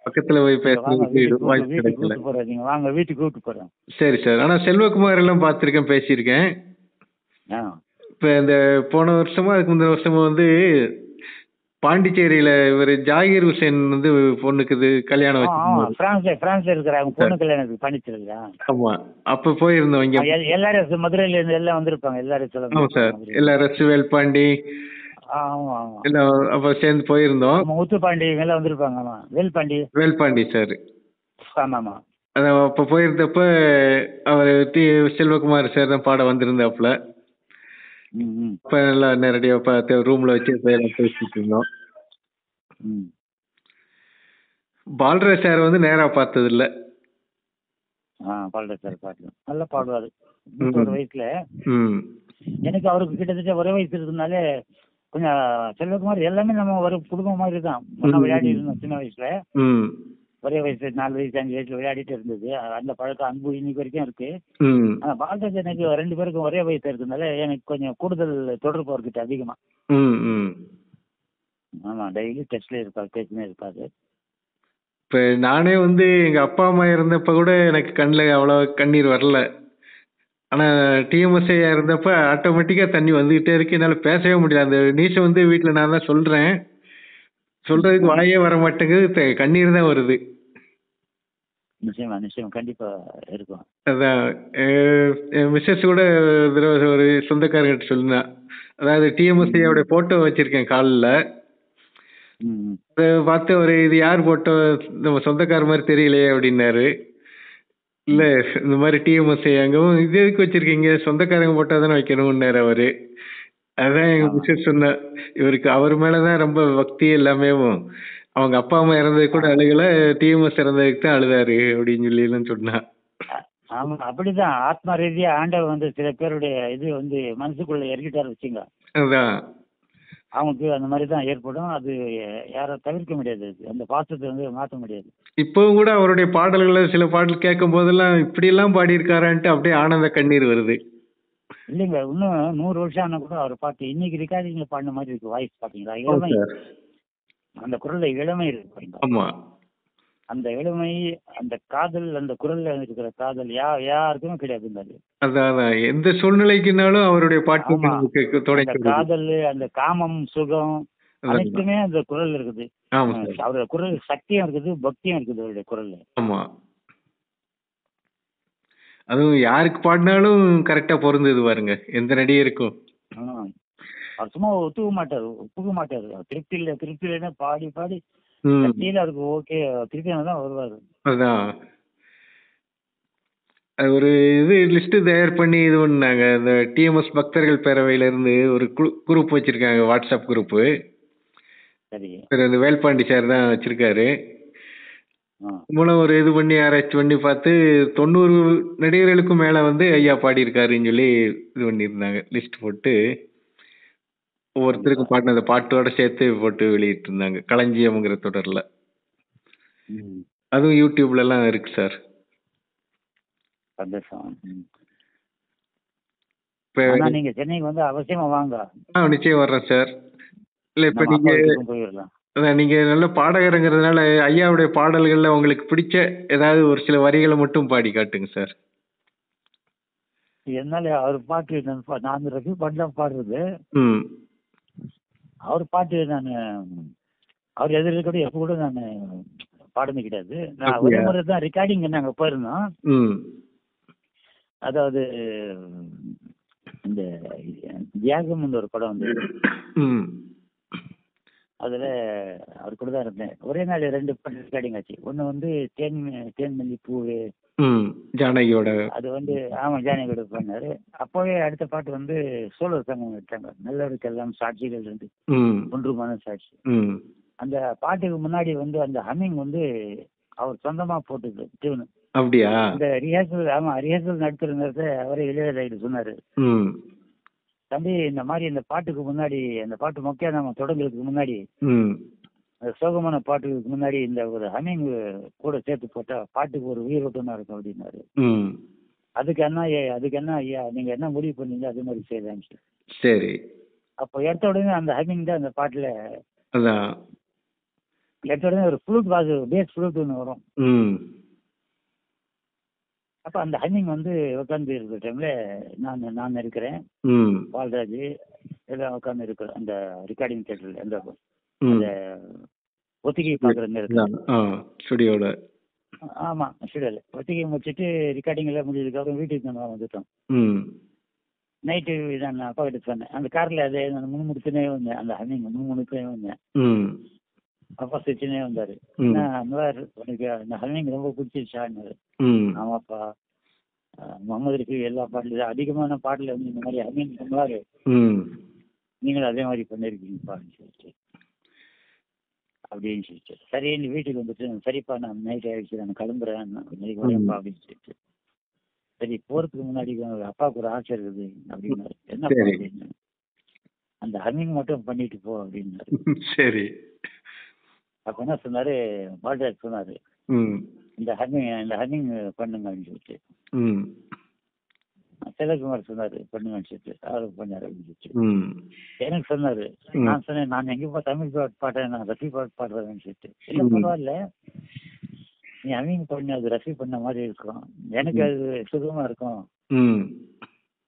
பக்கத்துல போய் பேசுறதுக்கு வாய்ப்பு கிடைக்கல. வாங்க வீட்டுக்கு கூப்பிட்டு போறேன். சரி சார். ஆனா செல்வகுமார் எல்லாம் பார்த்திருக்கேன், பேசியிருக்கேன். இப்ப இந்த போன வருஷமா அதுக்கு முந்தின வருஷமா வந்து பாண்டிச்சேரியில இவர் ஜாகிர் ஹுசேன் வந்து பொண்ணுக்கு கல்யாணம் வச்சு பிரான்ஸ்ல இருக்கிறாங்க. பொண்ணு கல்யாணத்துக்கு பாண்டிச்சேரியா? ஆமா, அப்ப போயிருந்தோம். இங்க எல்லாரும் மதுரையில இருந்து எல்லாம் வந்திருப்பாங்க. எல்லாரும் சொல்லுங்க சார். எல்லாரும் வேல்பாண்டி எல்லாம் அப்ப சேர்ந்து போயிருந்தோம். முத்துப்பாண்டி எல்லாம் வந்திருப்பாங்க. ஆமா, வேல்பாண்டி சார். ஆமா. அதான் அப்ப போயிருந்தப்ப அவர் செல்வகுமார் சார் தான் பாட வந்திருந்தாப்புல. இப்ப நல்லா நேரடியா பார்த்து ரூம்ல வச்சு பேசிட்டு இருந்தோம். பால்ராஜ் சார் வந்து நேரா பார்த்தது இல்ல. பால்ராஜ் சார் பாக்கலாம், நல்லா பாடுவாரு. 100 வயசுல எனக்கு அவருக்கு கிட்டத்தட்ட ஒரே வயசு இருக்கிறதுனால கொஞ்சம் செல்வகுமார் எல்லாமே நம்ம ஒரு குடும்பம் மாதிரி தான். விளையாடி இருந்தோம் சின்ன வயசுல. ஒரே வயசு 4 வயசு 5 வயசுல விளையாடிட்டு இருந்தது. அந்த பழக்கம் அன்பு இன்னைக்கு வரைக்கும் இருக்கு. ஆனா பால்ராஜ் எனக்கு 2 பேருக்கும் ஒரே வயசு இருக்கிறதுனால எனக்கு கொஞ்சம் கூடுதல் தொடர்பு அவர்கிட்ட அதிகமா. ஆமா, டெய்லி டெஸ்ட்ல இருப்பாரு, பேசினே இருப்பாரு. இப்ப நானே வந்து எங்க அப்பா அம்மா இருந்தப்ப கூட எனக்கு கண்ணில் அவ்வளவு கண்ணீர் வரல. ஆனா டிஎம்எஸ்ஐ இருந்தப்ப ஆட்டோமேட்டிக்கா தண்ணி வந்துகிட்டே இருக்கு. என்னால பேசவே முடியல. அந்த நியூஸை வந்து வீட்டுல நான் தான் சொல்றேன், சொல்றதுக்கு வாயே வர மாட்டேங்குது, கண்ணீர் தான் வருது. நிச்சயமா நிச்சயம், கண்டிப்பா இருக்கும். அதான் மிஸ்ஸஸ் கூட ஒரு சொந்தக்காரங்கிட்ட சொல்லுனா, அதாவது டிஎம்எஸ்ஐயோட போட்டோ வச்சிருக்கேன் காலில். பார்த்து ஒரு இது யார் போட்டோ, நம்ம சொந்தக்கார மாதிரி தெரியலையே அப்படின்னாரு. இல்ல இந்த மாதிரி டிஎம்எஸ்ஐ அங்கவும் இது எதுக்கு வச்சிருக்கீங்க? சொந்தக்காரங்க போட்டா தானே வைக்கணும்னாரு அவரு. அதான் எங்க ஆமா மிஸ்ஸஸ் சொன்னா. இவருக்கு அவர் மேலதான் ரொம்ப பக்தி எல்லாமேவும். அவங்க அப்பா அம்மா இறந்தது கூட அழுகல. டிஎம்எஸ் இறந்ததுக்கு தான் அழுதாரு அப்படின்னு சொல்லி எல்லாம் சொன்னா. ஆமா அப்படிதான் ஆத்மா ரீதியா ஆண்டவர் வந்து சில பேருடைய இது வந்து மனசுக்குள்ள இறக்கிட்டாரு வச்சுங்க. அதான். அவங்களுக்கு அந்த மாதிரி தான் ஏற்படும். அது யாரும் தவிர்க்க முடியாது. அந்த பாசத்தை வந்து மாற்ற முடியாது. இப்பவும் கூட அவருடைய பாடல்களை சில பாடல் கேட்கும் போதெல்லாம் இப்படி எல்லாம் பாடியிருக்காரான்ட்டு அப்படியே ஆனந்த கண்ணீர் வருது. இல்லைங்க, இன்னும் 100 வருஷம் ஆனா கூட அவர் பாட்டு இன்னைக்கு ரெக்கார்டிங்ல பாடின மாதிரி இருக்கு. வாய்ஸ் பாத்தீங்களா? ஆமா இளமை, சார். அந்த குரல்ல இளமை இருக்கு பாருங்க. ஆமா. அந்த இளமை, அந்த காதல், அந்த குரல்ல இருக்கிற காதல் யாருக்குமே கிடையாதுங்க அது. அதான் அதான். எந்த சூழ்நிலைக்குனாலும் அவருடைய பாட்டு ஆமா, நமக்கு அந்த துணைக்கு வருது. காதல், அந்த காமம், சுகம் அதான். அனைத்துமே அந்த குரல் இருக்குது. ஆமா சார். அவருடைய குரல் சக்தியும் இருக்குது, பக்தியும் இருக்குது அவருடைய குரல்ல. ஆமா. அதுவும் யாருக்கு பாடினாலும் கரெக்டா பொருந்தது பாருங்க. எந்த நடிகருக்கும். ஆ. அவர் சும்மா ஒப்புக்க மாட்டாரு. திருப்தி இல்லைன்னா பாடி பாடி ம். கடைசியில அவருக்கு ஓகே திருப்பி தான் வருவாரு. அதான். அது ஒரு இது லிஸ்ட் தயார் பண்ணி இது பண்ணாங்க. இந்த டிஎம்எஸ் பக்தர்கள் பேரவையில இருந்து ஒரு குரூப் வச்சிருக்காங்க. WhatsApp group. சரி. சரி, அந்த வேல்பாண்டி சார் தான் வச்சிருக்காரு. ஆ. மூலம் ஒரு இது பண்ணி ஆராய்ச்சி பண்ணி பார்த்து 90 நடிகர்களுக்கும் மேல வந்து ஐயா பாடியிருக்காருன்னு சொல்லி இது பண்ணியிருந்தாங்க. லிஸ்ட் போட்டு ஒவ்வொருத்தருக்கும் பாடின அந்த பாட்டோட சேர்த்து போட்டு வெளியிட்டு இருந்தாங்க. களஞ்சியம்ங்கிற தொடர்ல. ம். அதுவும் யூடியூப்ல எல்லாம் இருக்கு சார். சந்தோஷம். ம். இப்ப ஆனா நீங்க சென்னைக்கு வந்து அவசியமா வாங்க. நிச்சயம் வர்றேன் சார். இல்ல இப்ப நம்ம நீங்க அப்பா வீட்டுக்கும் போயிடலாம். அதான் நீங்க நல்ல பாடகருங்கிறதுனால ஐயாவுடைய பாடல்கள்ல உங்களுக்கு பிடிச்ச ஏதாவது ஒரு சில வரிகளை மட்டும் பாடி காட்டுங்க சார். என்னால அவர் பாட்டு நான் ரவி பாட்டு தான் பாடுறது. ம். அவர் பாட்டு நான் அவர் எதிர்க்க கூட எப்போ கூட நான் பாடுனது கிடையாது. நான் ஒரே அப்படியா? முறை தான் ரெக்கார்டிங் நாங்கள் போயிருந்தோம். ம். அதாவது இந்த தியாகம்னு ஒரு படம் வந்து ம். அதுல அவர் கூட தான் இருந்தேன். ஒரே நாள் 2 பாட்டு ரெக்கார்டிங் ஆச்சு. ஒண்ணு வந்து தேன்மல்லி பூவே, ம். ஜானகியோட. அது வந்து ஆமா ஜானகியோட பண்ணாரு. அப்போவே அடுத்த பாட்டு வந்து சோழ சங்கம் வச்சாங்க. நல்லவருக்கெல்லாம் சாட்சிகள் இருந்து ம். ஒன்று மன சாட்சி. ம். அந்த பாட்டுக்கு முன்னாடி வந்து அந்த ஹம்மிங் வந்து அவர் சொந்தமா போட்டது டியூன். அப்படியா? இந்த ரிஹர்சல் நடத்துற நேரத்தை அவரே இளையராஜா சொன்னாரு. ம். தம்பி இந்த மாதிரி இந்த பாட்டுக்கு முன்னாடி அந்த பாட்டு மொக்கையா நம்ம தொடங்குறதுக்கு முன்னாடி ம். அந்த சோகமான பாட்டுக்கு முன்னாடி இந்த ஒரு ஹமிங் கூட சேர்த்து போட்டா பாட்டுக்கு ஒரு உயிரோட்டமா இருக்கும் அப்படின்னாரு. ம். அதுக்கு என்ன ஐயா நீங்க என்ன முடிவு பண்ணீங்க அது மாதிரி செய்யலான்னு. சரி. அப்போ எடுத்த உடனே அந்த ஹமிங் தான் அந்த பாட்டுல அதான். எடுத்த உடனே ஒரு ஃப்ளூட் பேஸ் ஃப்ளூட் ஒன்று வரும். ம். அப்ப அந்த ஹமிங் வந்து உட்காந்து இருக்கிற டைம்ல நான் இருக்கிறேன், ம். பால்ராஜ் எல்லாம் உட்காந்து இருக்கிறோம் அந்த ரெக்கார்டிங் தியேட்டர்ல அந்த ம். அந்த ஒத்திகை பாக்குற நேரத்துல. ஸ்டுடியோல. ஆமா ஸ்டுடியோல ஒத்திகை முடிச்சுட்டு ரெக்கார்டிங் எல்லாம் முடிஞ்சதுக்கு அப்புறம் வீட்டுக்கு நம்ம வந்துட்டோம். ம். நைட்டு நான் அப்பா கிட்ட சொன்னேன். அந்த கார்ல அதே நான் முணுமுணுத்துனே வந்தேன். அந்த ஹமிங் முணுமுணுத்துனே வந்தேன். ம். அப்பா சிரிச்சுனே வந்தாரு. ம். உனக்கு அந்த ஹமிங் ரொம்ப பிடிச்சிருச்சான்னாரு. ம். ஆமாப்பா, முகமது ரஃபி எல்லா பாட்டுல அதிகமான பாட்டுல வந்து இந்த மாதிரி ஹமிங் பண்ணுவாரு. ம். நீங்களும் அதே மாதிரி பண்ணிருக்கீங்கப்பான்னு சொல்லிட்டு அப்படின்னு சொல்லிட்டு சரின்னு வீட்டுக்கு வந்துட்டு சரிப்பா நான் நைட் ஆயிடுச்சு நான் கிளம்புறேன் இன்னைக்கு வரேன்ப்பா அப்படின்னு சொல்லிட்டு சரி போறதுக்கு முன்னாடி அப்பாவுக்கு ஒரு ஆசை இருக்குது அப்படின்னாரு. என்னப்பா சரி. அப்படின்னு அந்த ஹமிங் மட்டும் பண்ணிட்டு போ அப்படின்னாரு. சரி. அப்ப என்ன சொன்னாரு, பால்ராஜ் சொன்னாரு ம். இந்த ஹமிங் பண்ணுங்க அப்படின்னு சொல்லிட்டு. ம். செல்வகுமார் சொன்னாரு பண்ணுங்கன்னு சொல்லிட்டு அவரு பண்ணாரு அப்படின்னு சொல்லிட்டு ம். எனக்கு சொன்னாரு. ம். நான் சொன்னேன் நான் எங்கப்பா தமிழ் பாட்டு பாடுறேன், நான் ரஃபி பாட்டு பாடுறேன்னு சொல்லிட்டு. இல்லை ம். பரவாயில்ல, நீ ஹமிங் பண்ணி அது ரஃபி பண்ண மாதிரி இருக்கும், எனக்கு அது சுகமா இருக்கும், ம்.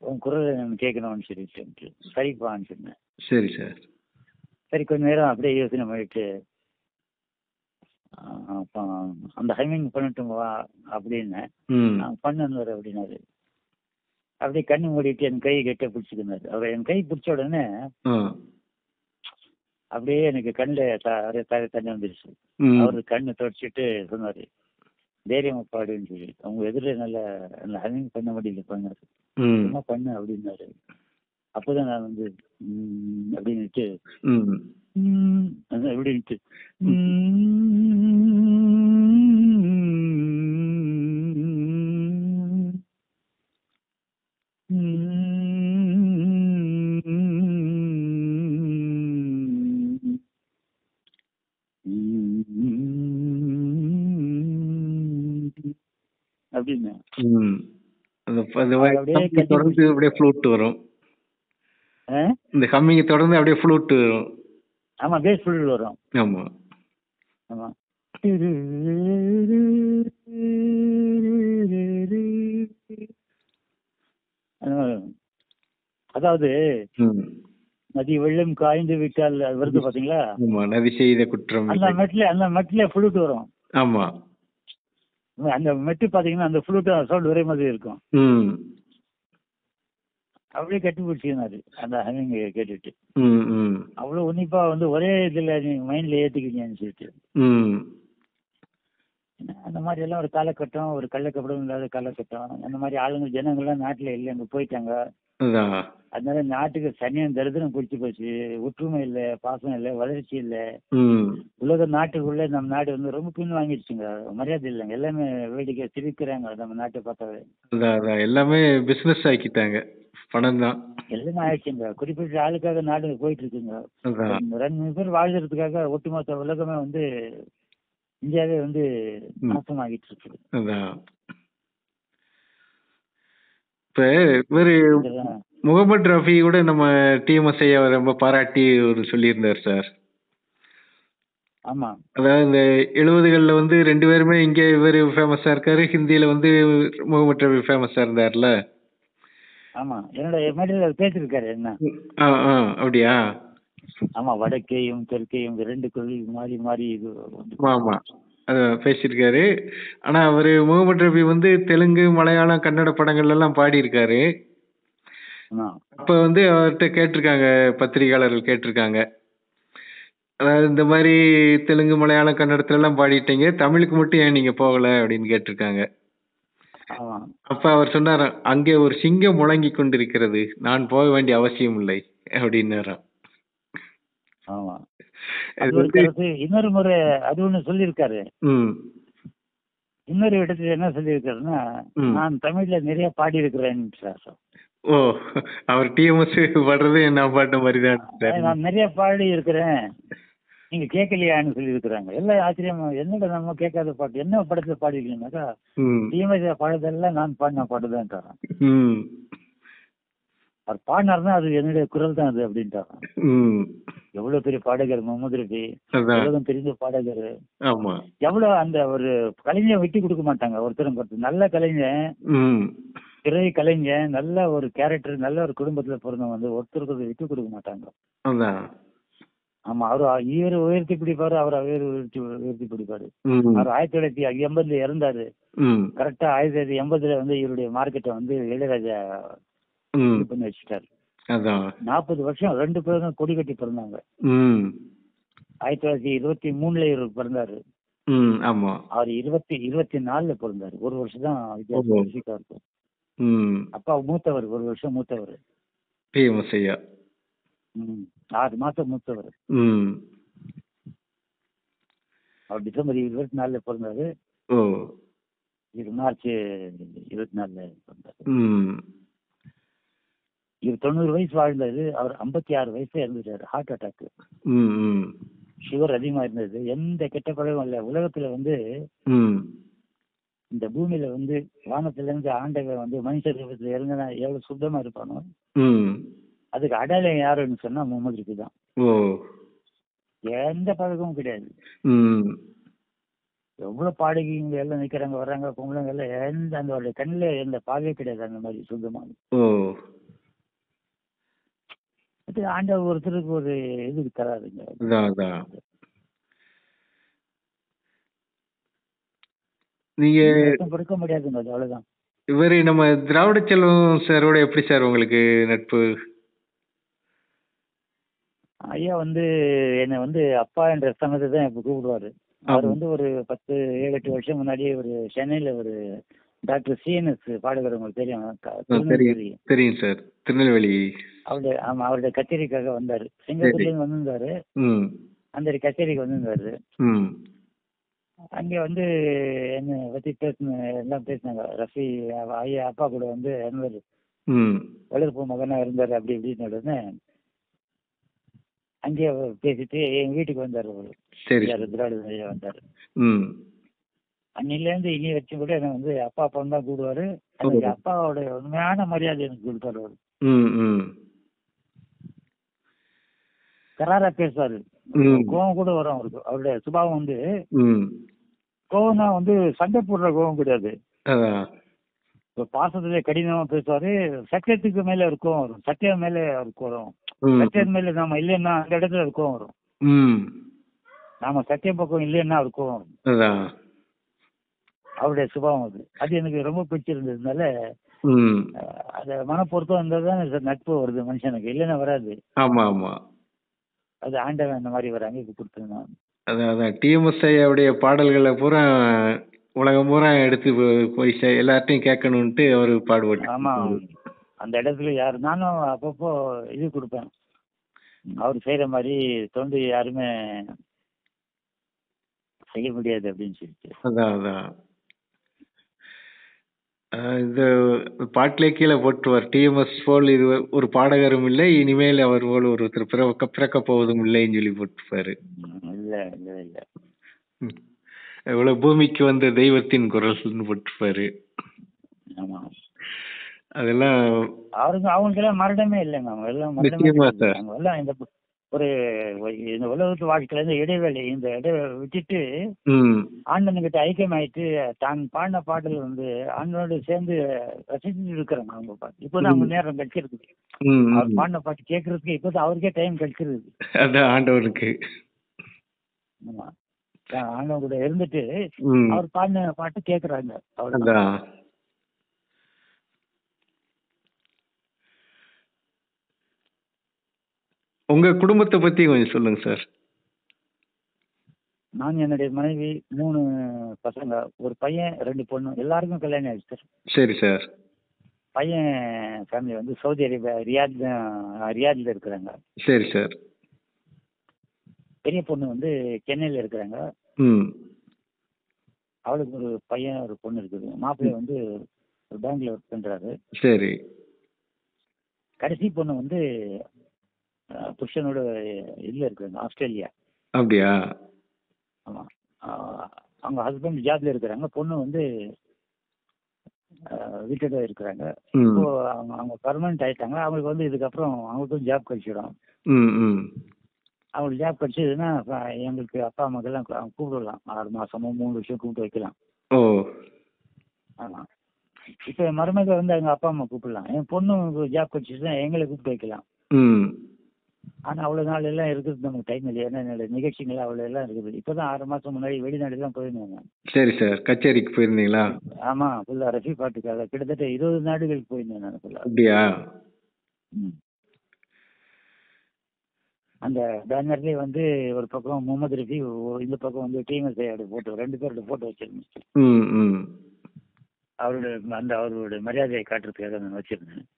உன் குரல் நான் கேட்கணும்னு சொல்லிட்டு சரிப்பான்னு சொன்னேன். சரி சார். சரி கொஞ்ச நேரம் அப்படியே யோசனை பண்ணிட்டு அப்போ அந்த ஹமிங் பண்ணட்டும் வா அப்படின்னு ம். பண்ணுவார் அப்படின்னாரு. அப்படியே கண்ணு மூடிட்டு என் கை கெட்ட பிடிச்சிக்கினாரு. அவர் என் கை பிடிச்ச உடனே ஆ. அப்படியே எனக்கு கண்ணில் தண்ணி வந்துருச்சு. ம். அவரு கண்ணு தொடச்சிட்டு சொன்னாரு, தைரியமா பாடுன்னு சொல்லி அவங்க எதிர நல்ல ஹமிங் பண்ண முடியல பண்ணாரு. ம் சும்மா பண்ணு அப்படின்னாரு. அப்போதான் நான் வந்து அப்படின்னுட்டு ம் அதான் எப்படின்ட்டு அப்படின்னு ம் அந்த அந்த அவர் அப்படியே humming கட்டி தொடர்ந்து பிடிச்சி அப்படியே ஃப்ளூட் வரும். இந்த ஹம்மிங் தொடர்ந்து அப்படியே ஃப்ளூட் வரும். ஆமா பேஸ் ஃபுல் வரும். ஆமா. ஆமா அதாவது ம் நதி வெள்ளம் காய்ந்து விட்டால் அது வருது பாத்தீங்களா, ஆமா. நதி செய்த குற்றம் அந்த இல்லை. மெட்ல ஃப்ளூட் வரும். ஆமா. அந்த மெட்டு பாத்தீங்கன்னா அந்த ஃப்ளூட் சவுண்ட் ஒரே மாதிரி இருக்கும். ம் அப்படியே கட்டி பிடிச்சிருந்தாரு அந்த ஹமிங் கேட்டுட்டு. ம் ம் அவ்வளவு உன்னிப்பா வந்து ஒரே இதுல நீங்க மைண்ட்ல ஏத்திக்கிங்கன்னு சொல்லிட்டு. ம் அந்த மாதிரி எல்லாம் ஒரு காலகட்டம், ஒரு கள்ளக்கபடம் இல்லாத காலகட்டம். அந்த மாதிரி ஆளுங்க ஜனங்கள்லாம் நாட்டுல இல்லை, அங்க போயிட்டாங்க. அதான். அதனால நாட்டுக்கு சனியம் தரித்திரம் பிடிச்சி போச்சு. ஒற்றுமை இல்லை, பாசம் இல்லை, வளர்ச்சி இல்லை. ம் உலக நாட்டுக்குள்ள நம்ம நாடு வந்து ரொம்ப பின் வாங்கிடுச்சுங்க. மரியாதை இல்லைங்க. எல்லாமே வேடிக்கை சிரிக்கிறாங்க நம்ம நாட்டை பார்த்தாவே. அதான் அதான் எல்லாமே பிசினஸ் ஆக்கிட்டாங்க. பணம் தான். எல்லாமே ஆயிடுச்சுங்க. குறிப்பிட்ட ஆளுக்காக நாடு போயிட்டு இருக்குங்க. அதான். 2 பேர் வாழ்றதுக்காக ஒட்டுமொத்த உலகமே வந்து இந்தியாவே வந்து நாசமாகிட்டு இருக்கு. அதான். இப்ப இவரு இதெல்லாம் முகமது ரஃபி கூட நம்ம டிஎம்எஸ் ஐயா ரொம்ப பாராட்டி ஒரு சொல்லியிருந்தார் சார். ஆமா அதாவது இந்த 70களில் வந்து 2 பேருமே இங்க இவர் ஃபேமஸா இருக்காரு, ஹிந்தியில வந்து முகமது ரஃபி ஃபேமஸா இருந்தார்ல. ஆமா என்னோட மேடையில் அவர் பேசியிருக்காரு என்ன. ஆ ஆ அப்படியா? ஆமா வடக்கையும் தெற்கையும் 2 கொள்கை மாறி மாறி இது வந்து ஆமா அதான் பேசியிருக்காரு. ஆனா அவரு முகமது ரஃபி வந்து தெலுங்கு, மலையாளம், கன்னட படங்கள்ல எல்லாம் பாடியிருக்காரு. ஆமா. அப்ப வந்து அவர்கிட்ட கேட்டிருக்காங்க, பத்திரிகையாளர்கள் கேட்டிருக்காங்க. அதாவது இந்த மாதிரி தெலுங்கு, மலையாளம், கன்னடத்துல எல்லாம் பாடிட்டீங்க, தமிழுக்கு மட்டும் ஏன் நீங்க போகல அப்படின்னு கேட்டிருக்காங்க. ஆமா அப்ப அவர் சொன்னாராம், அங்கே ஒரு சிங்கம் முழங்கிக் கொண்டிருக்கிறது, நான் போக வேண்டிய அவசியம் இல்லை அப்படின்னாராம். ஆமா அது அது ஒரு வந்து கருத்து. இன்னொரு முறை அது ஒண்ணு சொல்லியிருக்காரு. ம் இன்னொரு இடத்துல என்ன சொல்லியிருக்காருன்னா, ம். நான் தமிழ்ல நிறைய பாடி இருக்கிறேன் சார். ஓ அவர் டிஎம்எஸ் பாடுறது நான் பாட்ட மாதிரிதான் சார். நான் நிறைய பாடி இருக்கிறேன், நீங்க கேட்கலையான்னு சொல்லி இருக்கிறாங்க. எல்லாம் ஆச்சரியமா என்னோட நம்ம கேட்காத பாட்டு என்ன படத்துல பாடிருக்கீங்கன்னாக்கா, ம் டிஎம்எஸ் பாடுறதெல்லாம் நான் பாடின பாட்டுதான். ம் அவர் பாடினார்னா அது என்னுடைய குரல் தான் அது அப்படின்ட்டாராம். ம் எவ்வளவு பெரிய பாடகர் முகமது ரஃபி, அதான். உலகம் தெரிஞ்ச பாடகர். ஆமா. எவ்வளவு அந்த ஒரு கலைஞரை விட்டு கொடுக்க மாட்டாங்க ஒருத்தரும் ஒருத்தர். நல்ல கலைஞன், ம் திரை கலைஞன், நல்ல ஒரு கேரக்டர், நல்ல ஒரு குடும்பத்துல பிறந்தவங்க வந்து ஒருத்தருக்கு விட்டு கொடுக்க மாட்டாங்க. அதான். ஆமா அவரு இவரு உயர்த்தி பிடிப்பாரு, அவர் அவர் உயர்த்தி பிடிப்பாரு. ம் அவர் 1980 இறந்தாரு. ம் கரெக்டா 1980 வந்து இவருடைய மார்க்கெட்டை வந்து இளையராஜா ம் இது பண்ணி வச்சுட்டாரு. அதான். 40 வருஷம் 2 பேரும் கொடி கட்டி பிறந்தாங்க. ம் 1923 இவர் பிறந்தாரு. ம் ஆமா. அவர் 24 பிறந்தாரு. ஒரு வருஷம் தான் வித்தியாசம் இருக்கும். ம் அப்பா மூத்தவர், ஒரு வருஷம் மூத்தவர். டிஎம்எஸ் ஐயா. 6 மாசம் மூத்தவர். ம் அவர் டிசம்பர் 24 பிறந்தாரு. ஓ இது மார்ச் 24 பிறந்தாரு. ம் இவர் 90 வயசு வாழ்ந்தாரு. அவர் 56 வயசுல இறந்துட்டாரு, ஹார்ட் அட்டாக். ம் ம் சுகர் அதிகமா இருந்தது. எந்த கெட்ட பழக்கம் இல்ல. உலகத்துல வந்து ம் இந்த பூமியில வந்து வானத்துல இருந்து ஆண்டவன் வந்து மனுஷ ரூபத்துல இறங்கினா எவ்வளவு சுத்தமா இருப்பானோ, ம் அதுக்கு அடையாளம் யாருன்னு சொன்னா முகமது ரஃபி தான். ஓ எந்த பழக்கமும் கிடையாது. ம் எவ்வளவு பாடகிங்க எல்லாம் நிக்கிறாங்க, வர்றாங்க, பொம்பளைங்க எல்லாம் எந்த அந்த கண்ணில் எந்த பாவே கிடையாது. அந்த மாதிரி சுத்தமாக ஓ அது ஆண்டவர் ஒருத்தருக்கு ஒரு இது தராதுங்க. அதான் அதான். நீங்க கொடுக்க முடியாதுங்க, அது அவ்வளவுதான். இவரு நம்ம திராவிட செல்வம் சாரோட எப்படி சார் உங்களுக்கு நட்பு? ஐயா வந்து என்னை வந்து அப்பா என்ற ஸ்தானத்தை தான் இப்ப கூப்பிடுவாரு. அவர் ஆமா. வந்து ஒரு 10 7 8 வருஷம் முன்னாடியே ஒரு சென்னையில ஒரு டாக்டர் சிஎன்எஸ் பாடுகிற உங்களுக்கு தெரியும் தெரியும். திருநெல்வேலி. தெரியும் சார். திருநெல்வேலி. அவருடைய கச்சேரிக்காக வந்தாரு. சரி. சிங்கப்பூர்ல இருந்து வந்திருந்தாரு. ம். அந்த கச்சேரிக்கு வந்திருந்தாரு. ம். அங்கே வந்து என்ன பத்தி எல்லாம் பேசினாங்க. ரஃபி ஐயா அப்பா கூட வந்து அன்வர் ம். வளர்ப்பு மகனா இருந்தாரு அப்படி இப்படின்னு உடனே அங்கேயே பேசிட்டு எங்க வீட்டுக்கு வந்தாரு அவரு. சரி. யாரு திராவிட ஐயா வந்தாரு. ம். அன்னிலேருந்து இனி வச்சு கூட என்ன வந்து அப்பா அப்பா தான் கூடுவாரு. எனக்கு அப்பாவோட உண்மையான மரியாதை எனக்கு கொடுத்தாரு அவரு. ம். ம். கராரா பேசுவாரு. ம். கோவம் கூட வரும் அவருக்கு. அவருடைய சுபாவம் வந்து ம். கோவம்னா வந்து சண்டை போடுற கோவம் கிடையாது. அதான். இப்போ பாசத்துல கடினமா பேசுவாரு. சத்தியத்துக்கு மேல ஒரு கோவம் வரும். சத்தியம் மேல அவருக்கு வரும். ம். சத்தியம் மேல நாம இல்லைன்னா அந்த இடத்துல ஒரு கோவம் வரும். ம். நாம சத்தியம் பக்கம் இல்லைன்னா அவருக்கு கோவம் வரும். அதான். அவருடைய சுபாவம் அது. அது எனக்கு ரொம்ப பிடிச்சிருந்ததுனால ம். அது மனப்பொருத்தம் இருந்தால் தான் நட்பு வருது மனுஷனுக்கு. இல்லைன்னா வராது. ஆமா, ஆமா. அது ஆண்டவன் அந்த மாதிரி ஒரு அமைப்பு கொடுத்துருந்தான். அதான் டிஎம்எஸ் ஐயாவுடைய பாடல்களை பூரா உலகம் பூரா எடுத்து போய் எல்லார்ட்டையும் கேட்கணும்ட்டு அவர் பாடுபட்டு. ஆமா, அந்த இடத்துல நானும் அப்பப்போ இது கொடுப்பேன். அவர் செய்யற மாதிரி தொண்டு யாருமே செய்ய முடியாது அப்படின்னு சொல்லிட்டு. அதான் அதான் இந்த பாட்டிலே கீழே போட்டுருவார். டிஎம்எஸ் போல் இது ஒரு பாடகரும் இல்லை, இனிமேல் அவர் போல் ஒருத்தர் பிறக்க போவதும் இல்லைன்னு சொல்லி போட்டுருப்பாரு. இல்ல இல்ல இல்ல எவ்வளவு பூமிக்கு வந்த தெய்வத்தின் குரல்னு போட்டிருப்பாரு. ஆமா, அதெல்லாம் அவங்களுக்கு எல்லாம் மரணமே இல்லைங்க. அவங்க எல்லாம் மரணமே அவங்க எல்லாம் இந்த உலகத்து வாழ்க்கையில இருந்து இடைவேளை விட்டுட்டு ஆண்டவன்கிட்ட ஐக்கியமாயிட்டு தான் பாடின பாடல் வந்து ஆண்டவனோடு சேர்ந்து ரசிச்சுட்டு இருக்கிறாங்க. அவங்க பாட்டு இப்போதான் அவங்க நேரம் கழிச்சிருக்குது. அவர் பாடின பாட்டு கேட்கறதுக்கு இப்போதான் அவருக்கே டைம் கழிச்சிருக்குது. அதான் ஆண்டவனுக்கு. ஆமா, ஆண்டவன் கூட இருந்துட்டு அவர் பாடின பாட்டு கேட்கறாங்க. அவ்வளவுதான். உங்க குடும்பத்தை பத்தி கொஞ்சம் சொல்லுங்க சார். நான் என்னுடைய மனைவி 3 பசங்க, ஒரு பையன் 2 பொண்ணு, எல்லாருக்கும் கல்யாணம் ஆயிடுச்சு சார். சரி சார். பையன் ஃபேமிலி வந்து சவுதி அரேபியா ரியாத்ல இருக்கிறாங்க. சரி சார். பெரிய பொண்ணு வந்து சென்னையில இருக்கிறாங்க. அவளுக்கு ஒரு பையன் ஒரு பொண்ணு இருக்குது. மாப்பிள்ளை வந்து ஒரு பேங்க்ல ஒர்க் பண்றாரு. சரி. கடைசி பொண்ணு வந்து புருஷனோட இதுல இருக்காங்க, ஆஸ்திரேலியா. அப்படியா? ஆமா, அவங்க ஹஸ்பண்ட் ஜாப்ல இருக்கிறாங்க. பொண்ணு வந்து வீட்டோட இருக்கிறாங்க. இப்போ அவங்க பர்மனன்ட் ஆயிட்டாங்க. அவங்களுக்கு வந்து இதுக்கப்புறம் அவங்களுக்கும் ஜாப் கிடைச்சிடும். அவங்களுக்கு ஜாப் கிடைச்சதுன்னா எங்களுக்கு அப்பா அம்மாக்கெல்லாம் கூப்பிடலாம். 6 மாசமோ 3 வருஷம் கூப்பிட்டு வைக்கலாம். ஓ, ஆமா. இப்போ என் மருமக வந்து எங்க அப்பா அம்மா கூப்பிடலாம். என் பொண்ணு ஜாப் கிடைச்சிச்சுன்னா எங்களை கூப்பிட்டு வைக்கலாம். ஆனா அவ்வளவு நாள் எல்லாம் இருக்கிறது நமக்கு டைம் இல்லை. ஏன்னா என்னோட நிகழ்ச்சிகள் அவ்வளவு எல்லாம் இருக்குது. இப்பதான் 6 மாசம் முன்னாடி வெளிநாடு எல்லாம் போயிருந்தாங்க. சரி சார். கச்சேரிக்கு போயிருந்தீங்களா? ஆமா, ஃபுல்லா ரஃபி பாட்டுக்காக கிட்டத்தட்ட 20 நாடுகளுக்கு போயிருந்தேன் நான் ஃபுல்லா. அப்படியா? அந்த பேனர்லயே வந்து ஒரு பக்கம் முகமது ரஃபி, இந்த பக்கம் வந்து டிஎம்எஸ் போட்டோ, 2 பேரோட போட்டோ வச்சிருந்தேன். அவரோட மரியாதையை காட்டுறதுக்காக நான் வச்சிருந்தேன்.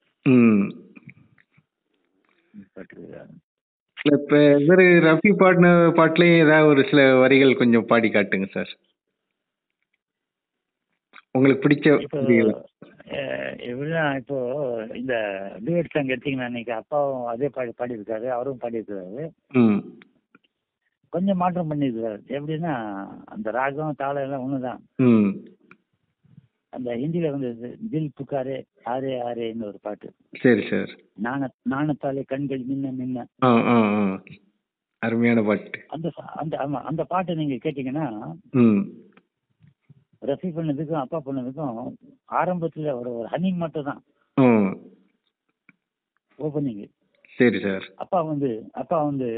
இப்ப இவரு ரஃபி பாடின பாட்டுலயும் ஏதாவது ஒரு சில வரிகள் கொஞ்சம் பாடி காட்டுங்க சார், உங்களுக்கு பிடிச்ச. இப்போ இந்த டூயட் சாங் எடுத்தீங்கன்னா இன்னைக்கு அப்பாவும் அதே பாடியிருக்காரு, அவரும் பாடியிருக்காரு. கொஞ்சம் மாற்றம் பண்ணியிருக்காரு. எப்படின்னா அந்த ராகம் தாளம் எல்லாம் ஒண்ணுதான். அந்த ஹிந்தியில வந்து தில் புக்காரே ஆரே ஆரேன்னு ஒரு பாட்டு. சரி சார். நாணத்தாலே கண்கள் மின்ன மின்ன, அருமையான பாட்டு. அந்த பாட்டு நீங்க கேட்டீங்கன்னா ரஃபி பண்ணதுக்கும் அப்பா பண்ணதுக்கும் ஆரம்பத்துல ஒரு ஹனிங் மட்டும் தான் ஓப்பனிங். சரி சார். அப்பா வந்து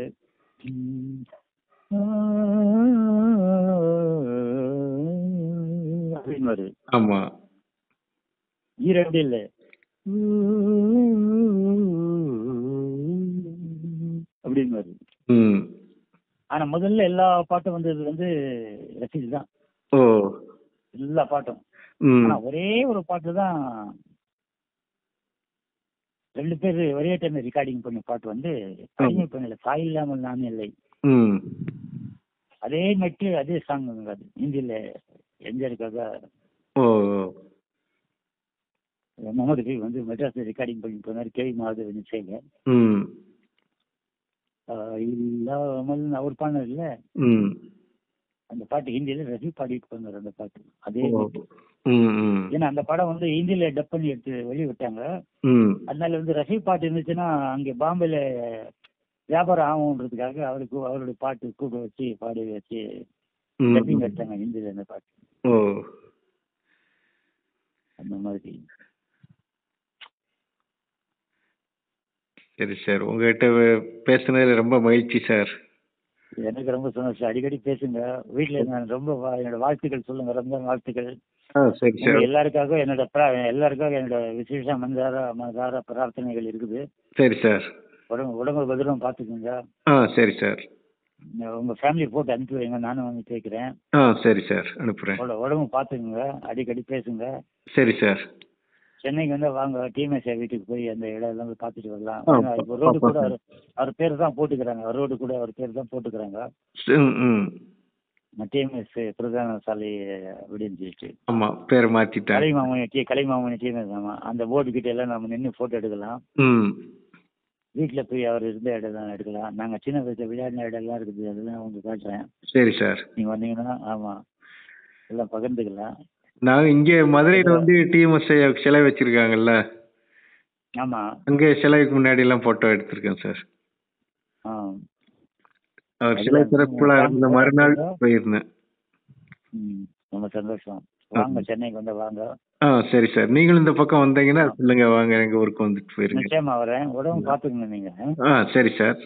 அப்படின்னு. ஆமா, ஈரடி இல்ல அப்படின்னு. ஆனா முதல்ல எல்லா பாட்டும் வந்தது வந்து ரஃபீக் தான், ஓ. எல்லா பாட்டும். ம். ஆனா ஒரே ஒரு பாட்டு தான் 2 பேர் ஒரே டைம்ல ரெக்கார்டிங் பண்ண பாட்டு வந்து அடிமை பண்ணல, சாய் இல்லாமல் நான் இல்லை. ம். அதே மெட்டு அதே சாங் அது ஹிந்தியில எம்ஜிஆருக்காக ஓ. முகமது ரஃபி வந்து மெட்ராஸ்ல ரெக்கார்டிங் பண்ணி போனார், கேவி மாதவன் இசையில. ம். இல்லாமல் அவர் பாடினார் இல்ல, ம். அந்த பாட்டு ஹிந்தியில ரஃபி பாடிட்டு போனார் அந்த பாட்டு அதே ஓ. மெட்டு. ம். ம். ஏன்னா அந்த படம் வந்து ஹிந்தியில டப் பண்ணி எடுத்து வெளியிட்டாங்க. ம். அதனால வந்து ரஃபி பாட்டு இருந்துச்சுன்னா அங்கே பாம்பேல வியாபாரம் ஆகுன்றதுக்காக அவருடைய பாட்டு கூப்பிட வச்சு பாடி வச்சு ம். டப்பிங் எடுத்தாங்க ஹிந்தியில அந்த பாட்டு. ஓ. அந்த மாதிரி. சரி சார், உங்ககிட்ட பேசுனதுல ரொம்ப மகிழ்ச்சி சார். எனக்கு ரொம்ப சந்தோஷம். அடிக்கடி பேசுங்க. வீட்டில் நான் ரொம்ப என்னோட வாழ்த்துக்கள் சொல்லுங்க, ரம்ஜான் வாழ்த்துக்கள். சரி உங்க சார். எல்லாருக்காக எல்லாருக்காக என்னோட விசேஷ மனதார பிரார்த்தனைகள் இருக்குது. சரி சார். உடம்பு பத்திரம் பார்த்துக்குங்க. சரி சார். உங்க ஃபேமிலி போட்டு அனுப்பி வைங்க, நானும் வந்து கேட்குறேன். சரி சார், அனுப்புறேன். உடம்பு பார்த்துக்குங்க, அடிக்கடி பேசுங்க. சரி சார். சென்னைக்கு வந்து வாங்க, டிஎம்எஸ் வீட்டுக்கு போய் அந்த இடம் எல்லாம் போய் பார்த்துட்டு வரலாம். இப்போ ரோடு கூட அவர் பேர் தான் போட்டுக்கிறாங்க, ரோடு கூட அவர் பேர் தான் போட்டுக்கிறாங்க. டிஎம்எஸ் பிரதான சாலை அப்படின்னு சொல்லிட்டு. ஆமா, பேர் மாத்திட்டாங்க. கலைமாமணி டிஎம்எஸ். ஆமா, அந்த போர்டு கிட்ட எல்லாம் நம்ம நின்று போட்டோ எடுக்கலாம். வீட்டில் போய் அவர் இருந்த இடம் தான் எடுக்கலாம். நாங்கள் சின்ன வயசுல விளையாடின இடம் எல்லாம் இருக்குது, அதெல்லாம் உங்களுக்கு காட்டுறேன். சரி சார். நீங்க வந்தீங்கன்னா ஆமா எல்லாம் பகிர்ந்துக்கலாம். நாங்க இங்க மதுரையில வந்து டிஎம்எஸ் சிலை வச்சிருக்காங்கல்ல, ஆமா, அங்க சிலைக்கு முன்னாடி எல்லாம் போட்டோ எடுத்திருக்கேன் சார். அவர் சிலை திறப்புல இருந்த மறுநாள் போயிருந்தேன். ரொம்ப சந்தோஷம். வாங்க, சென்னைக்கு வந்து வாங்க. சரி சார், நீங்களும் இந்த பக்கம் வந்தீங்கன்னா சொல்லுங்க, வாங்க எங்க ஊருக்கு வந்துட்டு போயிருங்க. நிச்சயமா வரேன். உடம்பு பாத்துக்கணும் நீங்க. சரி சார்.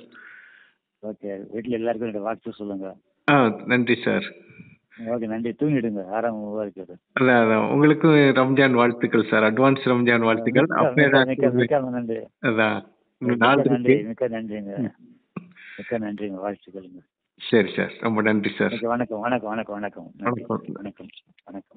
ஓகே, வீட்டுல எல்லாருக்கும் என்னோட வாழ்த்து சொல்லுங்க. நன்றி சார். ஓகே, நன்றி. தூங்கிடுங்க, ஆரம்பமா இருக்குது. அதான் உங்களுக்கும் ரம்ஜான் வாழ்த்துக்கள் சார், அட்வான்ஸ் ரம்ஜான் வாழ்த்துக்கள். நன்றி. அதான் நன்றி, மிக்க நன்றிங்க, மிக்க நன்றிங்க, வாழ்த்துக்களுங்க. சரி சார், ரொம்ப நன்றி சார். வணக்கம் வணக்கம் வணக்கம் வணக்கம் வணக்கம் வணக்கம்.